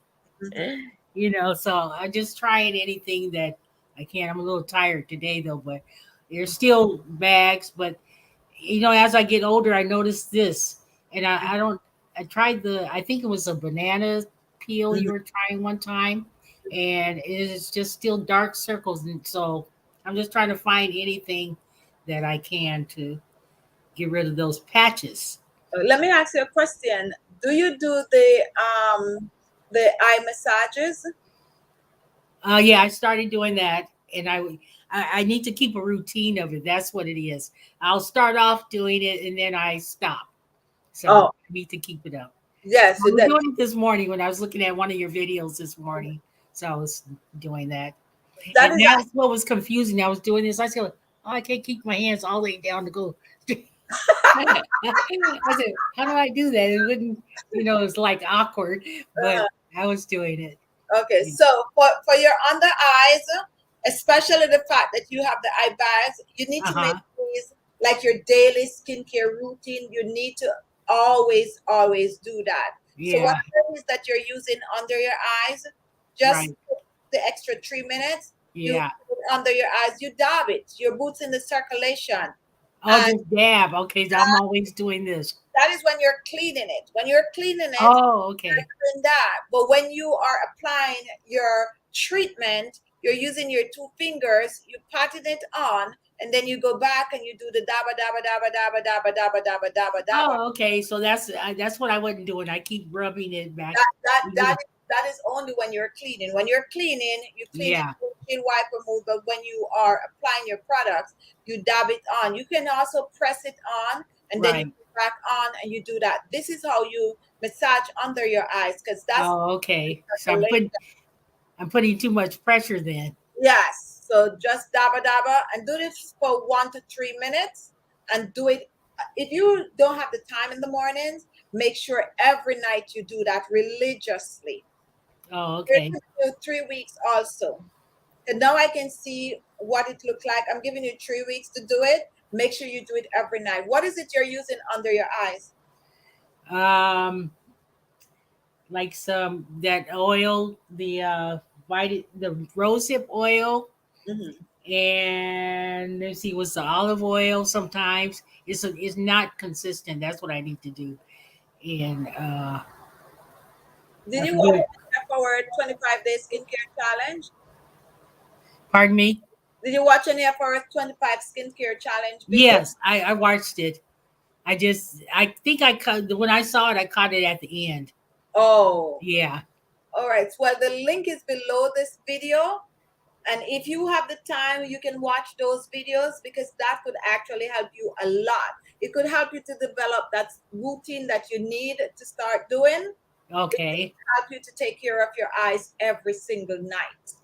[SPEAKER 7] You know, so I'm just trying anything that I can. I'm a little tired today though, but there's still bags. But you know, as I get older, I noticed this, and I tried I think it was a banana peel you were trying one time, and it is just still dark circles. And so I'm just trying to find anything that I can to get rid of those patches.
[SPEAKER 4] Let me ask you a question. Do you do the eye massages?
[SPEAKER 7] Yeah, I started doing that, and I need to keep a routine of it. That's what it is. I'll start off doing it, and then I stop. So I need to keep it up.
[SPEAKER 4] Yes.
[SPEAKER 7] I was doing it this morning when I was looking at one of your videos this morning. So I was doing that. That's what was confusing. I was doing this. I said, "Oh, I can't keep my hands all the way down to go." I said, "How do I do that?" It wouldn't, you know, it's like awkward, but I was doing it.
[SPEAKER 4] Okay, so for your under eyes, especially the fact that you have the eye bags, you need to make these like your daily skincare routine. You need to always do that.
[SPEAKER 7] Yeah.
[SPEAKER 4] So whatever it is that you're using under your eyes, just the extra 3 minutes. You put it under your eyes, you dab it. Your boots in the circulation.
[SPEAKER 7] Oh, just dab. Okay, so I'm always doing this.
[SPEAKER 4] That is when you're cleaning it. When you're cleaning it,
[SPEAKER 7] okay.
[SPEAKER 4] you're doing that. But when you are applying your treatment, you're using your 2 fingers, you patting it on, and then you go back and you do the dabba dabba dabba dabba dabba dabba dabba dabba dabba.
[SPEAKER 7] Oh, okay. So that's what I wasn't doing. I keep rubbing it back.
[SPEAKER 4] That is only when you're cleaning. When you're cleaning, you clean it with windshield wiper move. But when you are applying your products, you dab it on. You can also press it on, and then you put back on, and you do that. This is how you massage under your eyes, because that's
[SPEAKER 7] okay. So I'm putting too much pressure then.
[SPEAKER 4] Yes. So just dabba dabba and do this for 1 to 3 minutes, and do it. If you don't have the time in the mornings, make sure every night you do that religiously.
[SPEAKER 7] Oh, okay.
[SPEAKER 4] 3 weeks also. And now I can see what it looks like. I'm giving you 3 weeks to do it. Make sure you do it every night. What is it you're using under your eyes?
[SPEAKER 7] Like that oil, the rosehip oil, and let's see, what's the olive oil? Sometimes it's not consistent. That's what I need to do. And
[SPEAKER 4] did you watch our 25-day skincare challenge?
[SPEAKER 7] Pardon me?
[SPEAKER 4] Did you watch any of our 25 skincare challenge videos?
[SPEAKER 7] Yes, I watched it. I think when I saw it, I caught it at the end.
[SPEAKER 4] Oh.
[SPEAKER 7] Yeah.
[SPEAKER 4] All right. Well, the link is below this video. And if you have the time, you can watch those videos, because that could actually help you a lot. It could help you to develop that routine that you need to start doing.
[SPEAKER 7] Okay.
[SPEAKER 4] Help you to take care of your eyes every single night.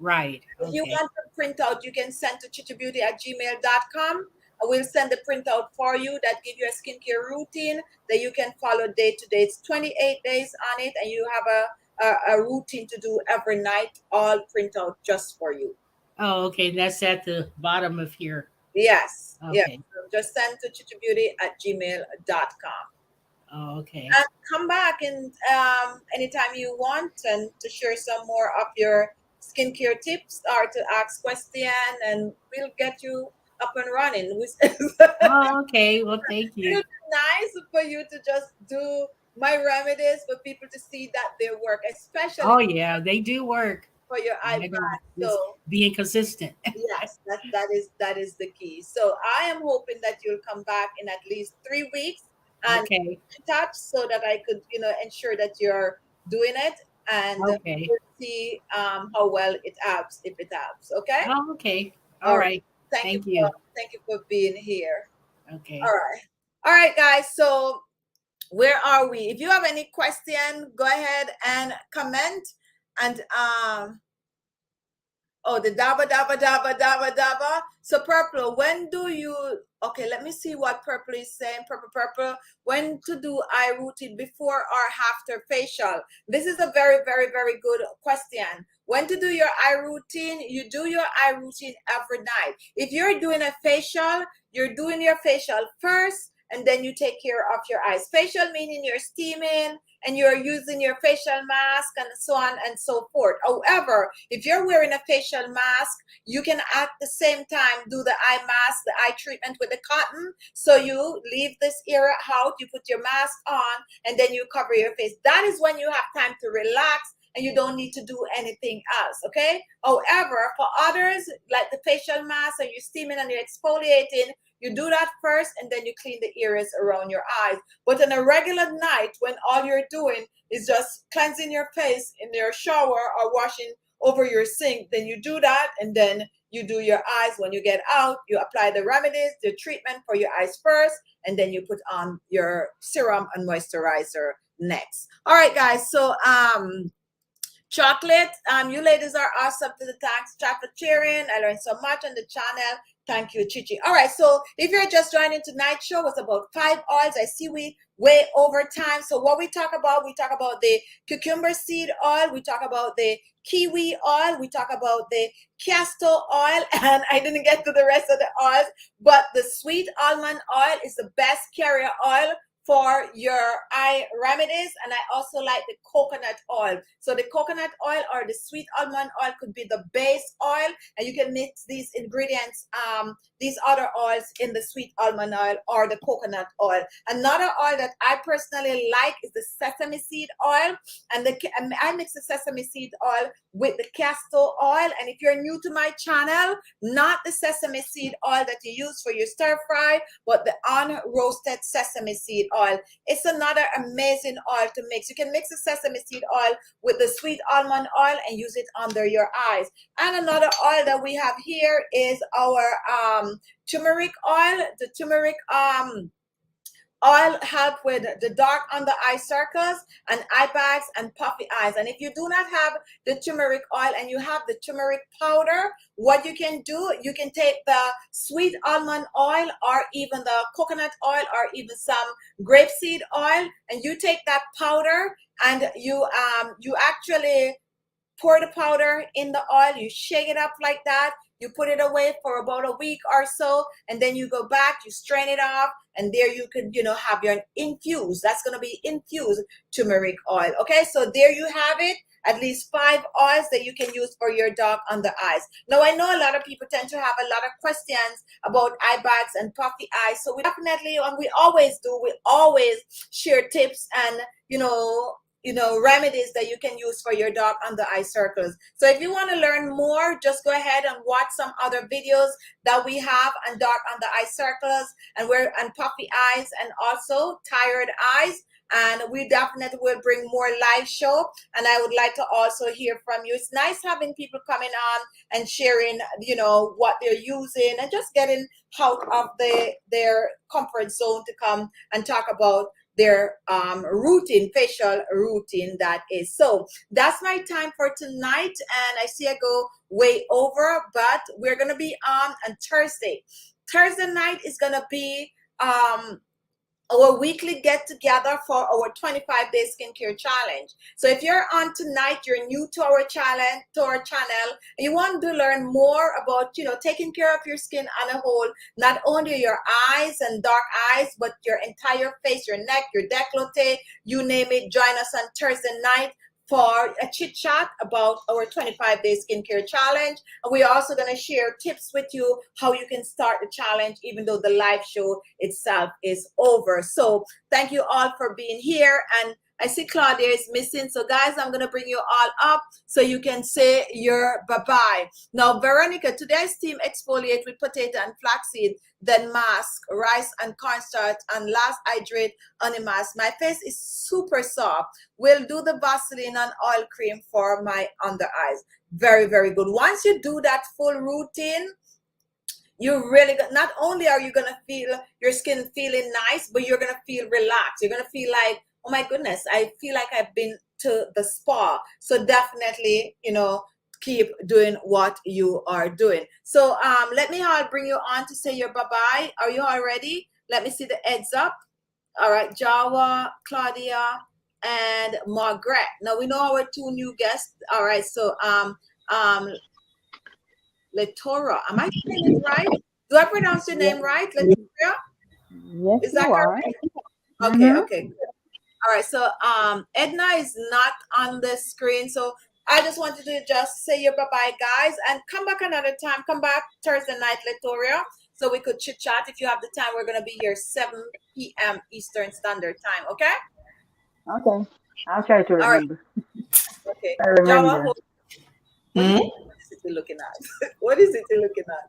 [SPEAKER 7] Right.
[SPEAKER 4] If you
[SPEAKER 7] Okay.
[SPEAKER 4] want the printout, you can send to khichibeauty@gmail.com. I will send the printout for you that give you a skincare routine that you can follow day to day. It's 28 days on it, and you have a routine to do every night, all printout just for you.
[SPEAKER 7] Oh, okay. That's at the bottom of here.
[SPEAKER 4] Yes, yes.
[SPEAKER 7] Okay.
[SPEAKER 4] So just send to khichibeauty@gmail.com.
[SPEAKER 7] Oh, okay.
[SPEAKER 4] And come back and anytime you want, and to share some more of your skincare tips or to ask question, and we'll get you up and running.
[SPEAKER 7] Oh, okay. Well, thank you.
[SPEAKER 4] It's nice for you to just do my remedies for people to see that they work, especially
[SPEAKER 7] Oh, yeah. They do work.
[SPEAKER 4] for your eye
[SPEAKER 7] I know.
[SPEAKER 4] bag.
[SPEAKER 7] Just
[SPEAKER 4] So
[SPEAKER 7] being consistent.
[SPEAKER 4] yes, that is the key. So I am hoping that you'll come back in at least 3 weeks and
[SPEAKER 7] Okay.
[SPEAKER 4] in touch, so that I could, ensure that you're doing it, and
[SPEAKER 7] Okay.
[SPEAKER 4] we'll see how well it helps, if it helps. Okay.
[SPEAKER 7] Oh, okay.
[SPEAKER 4] All
[SPEAKER 7] All
[SPEAKER 4] right.
[SPEAKER 7] right.
[SPEAKER 4] Thank you
[SPEAKER 7] Thank
[SPEAKER 4] for
[SPEAKER 7] you.
[SPEAKER 4] thank you for being here.
[SPEAKER 7] Okay.
[SPEAKER 4] All right. All right, guys. So where are we? If you have any question, go ahead and comment. And oh, the daba daba daba daba daba. So purple, when do you? Okay, let me see what purple is saying. Purple. When to do eye routine, before or after facial? This is a very, very, very good question. When to do your eye routine? You do your eye routine every night. If you're doing a facial, you're doing your facial first, and then you take care of your eyes. Facial meaning you're steaming and you're using your facial mask and so on and so forth. However, if you're wearing a facial mask, you can at the same time do the eye mask, the eye treatment with the cotton. So you leave this area out, you put your mask on, and then you cover your face. That is when you have time to relax and you don't need to do anything else, okay? However, for others, like the facial mask, and you're steaming and you're exfoliating, you do that first, and then you clean the areas around your eyes. But on a regular night, when all you're doing is just cleansing your face in your shower or washing over your sink, then you do that, and then you do your eyes. When you get out, you apply the remedies, the treatment for your eyes first, and then you put on your serum and moisturizer next. All right, guys. So chocolate, you ladies are awesome. To the thanks, chocolate cheering. I learned so much on the channel. Thank you, Chichi. All right, so if you're just joining tonight's show, it's about 5 oils. I see we way over time. So what we talk about the cucumber seed oil, we talk about the kiwi oil, we talk about the castor oil, and I didn't get to the rest of the oils, but the sweet almond oil is the best carrier oil for your eye remedies. And I also like the coconut oil. So the coconut oil or the sweet almond oil could be the base oil, and you can mix these ingredients, these other oils, in the sweet almond oil or the coconut oil. Another oil that I personally like is the sesame seed oil, and I mix the sesame seed oil with the castor oil. And if you're new to my channel, not the sesame seed oil that you use for your stir fry, but the unroasted sesame seed oil. It's another amazing oil to mix. You can mix the sesame seed oil with the sweet almond oil and use it under your eyes. And another oil that we have here is our turmeric oil. The turmeric oil help with the dark under eye circles and eye bags and puffy eyes. And if you do not have the turmeric oil and you have the turmeric powder, what you can do, you can take the sweet almond oil or even the coconut oil or even some grapeseed oil, and you take that powder and you actually pour the powder in the oil, you shake it up like that, you put it away for about a week or so, and then you go back, you strain it off, and there you could, have your infused, that's going to be infused turmeric oil. Okay, so there you have it, at least 5 oils that you can use for your dog under eyes. Now, I know a lot of people tend to have a lot of questions about eye bags and puffy eyes, so we definitely, and we always do, we always share tips and, remedies that you can use for your dog under eye circles. So if you want to learn more, just go ahead and watch some other videos that we have on dog under eye circles and puffy eyes and also tired eyes. and we definitely will bring more live show. And I would like to also hear from you. It's nice having people coming on and sharing, you know, what they're using and just getting out of their comfort zone to come and talk about their routine, facial routine that is. So that's my time for tonight, and I see I go way over, but we're gonna be on Thursday. Thursday night is gonna be our weekly get together for our 25-day skincare challenge. So if you're on tonight, you're new to our channel, and you want to learn more about, you know, taking care of your skin on a whole, not only your eyes and dark eyes, but your entire face, your neck, your décolleté, you name it. Join us on Thursday night for a chit chat about our 25-day skincare challenge. And we're also going to share tips with you how you can start the challenge, even though the live show itself is over. So thank you all for being here. And I see Claudia is missing. So guys, I'm going to bring you all up so you can say your bye-bye. Now, Veronica, today's team exfoliate with potato and flaxseed, then mask, rice and cornstarch, and last hydrate on a mask. My face is super soft. We'll do the Vaseline and oil cream for my under eyes. Very, very good. Once you do that full routine, you really, not only are you going to feel your skin feeling nice, but you're going to feel relaxed. You're going to feel like, oh my goodness, I feel like I've been to the spa. So definitely, you know, keep doing what you are doing. So let me all bring you on to say your bye-bye. Are you all ready? Let me see the heads up. All right, Jawa, Claudia, and Margaret. Now we know our two new guests. All right, so Letora. Am I saying it right? Do I pronounce your name right, Letoria?
[SPEAKER 6] Yes,
[SPEAKER 4] Is that
[SPEAKER 6] you are.
[SPEAKER 4] correct? Okay, okay, good. All right, so Edna is not on the screen, so I just wanted to just say your bye-bye, guys, and come back another time. Come back Thursday night, Letoria, so we could chit-chat. If you have the time, we're going to be here 7 p.m. Eastern Standard Time, okay?
[SPEAKER 6] Okay. I'll try to remember.
[SPEAKER 4] Right. Okay.
[SPEAKER 6] I remember.
[SPEAKER 4] What is it looking at? What is it looking at?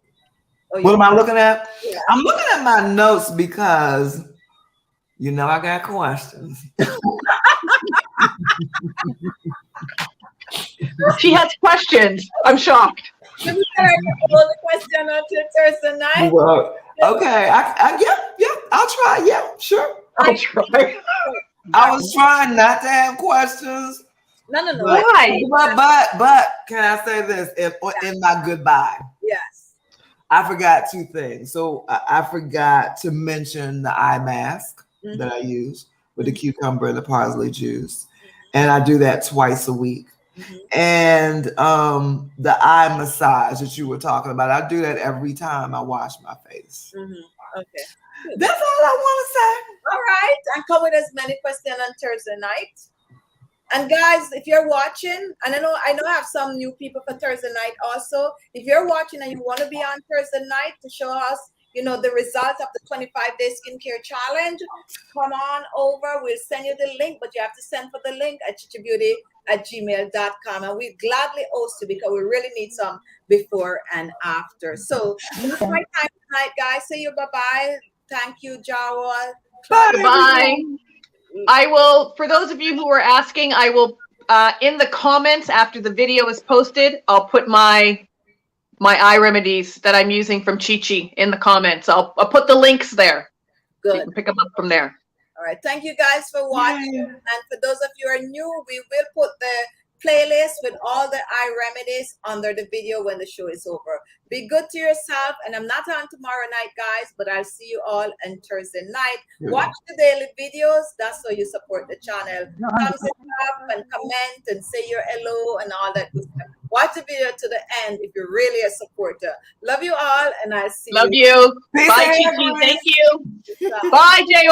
[SPEAKER 4] Oh,
[SPEAKER 5] What am I looking at?
[SPEAKER 4] Yeah.
[SPEAKER 5] I'm looking at my notes because, you know, I got questions.
[SPEAKER 3] She has questions. I'm shocked.
[SPEAKER 4] Let me hold the question until Thursday night.
[SPEAKER 5] Well, okay. Yeah, I'll try. Yeah, sure.
[SPEAKER 3] I'll try.
[SPEAKER 5] I was trying not to have questions.
[SPEAKER 4] No.
[SPEAKER 3] Why?
[SPEAKER 5] But can I say this? In my goodbye,
[SPEAKER 4] Yes.
[SPEAKER 5] I forgot two things. So I forgot to mention the eye mask that I use with the cucumber and the parsley juice, and I do that twice a week. And the eye massage that you were talking about, I do that every time I wash my face.
[SPEAKER 4] Okay. Good.
[SPEAKER 5] That's all I want to say.
[SPEAKER 4] All right. And come with as many questions on Thursday night. And guys, if you're watching, and I know I have some new people for Thursday night also. If you're watching and you want to be on Thursday night to show us, you know, the results of the 25-day skincare challenge, come on over. We'll send you the link, but you have to send for the link at khichibeauty@gmail.com. And we gladly host you because we really need some before and after. So that's my time tonight, guys. Say your bye-bye. Thank you, Jawa.
[SPEAKER 3] Bye. I will, for those of you who are asking, I will, in the comments after the video is posted, I'll put my eye remedies that I'm using from Chi Chi in the comments. I'll put the links there.
[SPEAKER 4] Good.
[SPEAKER 3] So you can pick them up from there.
[SPEAKER 4] All right. Thank you guys for watching. And for those of you who are new, we will put the playlist with all the eye remedies under the video when the show is over. Be good to yourself. And I'm not on tomorrow night, guys, but I'll see you all on Thursday night. Watch the daily videos. That's how you support the channel. Thumbs up and comment and say your hello and all that good stuff. Watch the video to the end if you're really a supporter. Love you all, and I'll see you.
[SPEAKER 3] Love you. Bye, Chi Chi. Thank you. Bye, JY.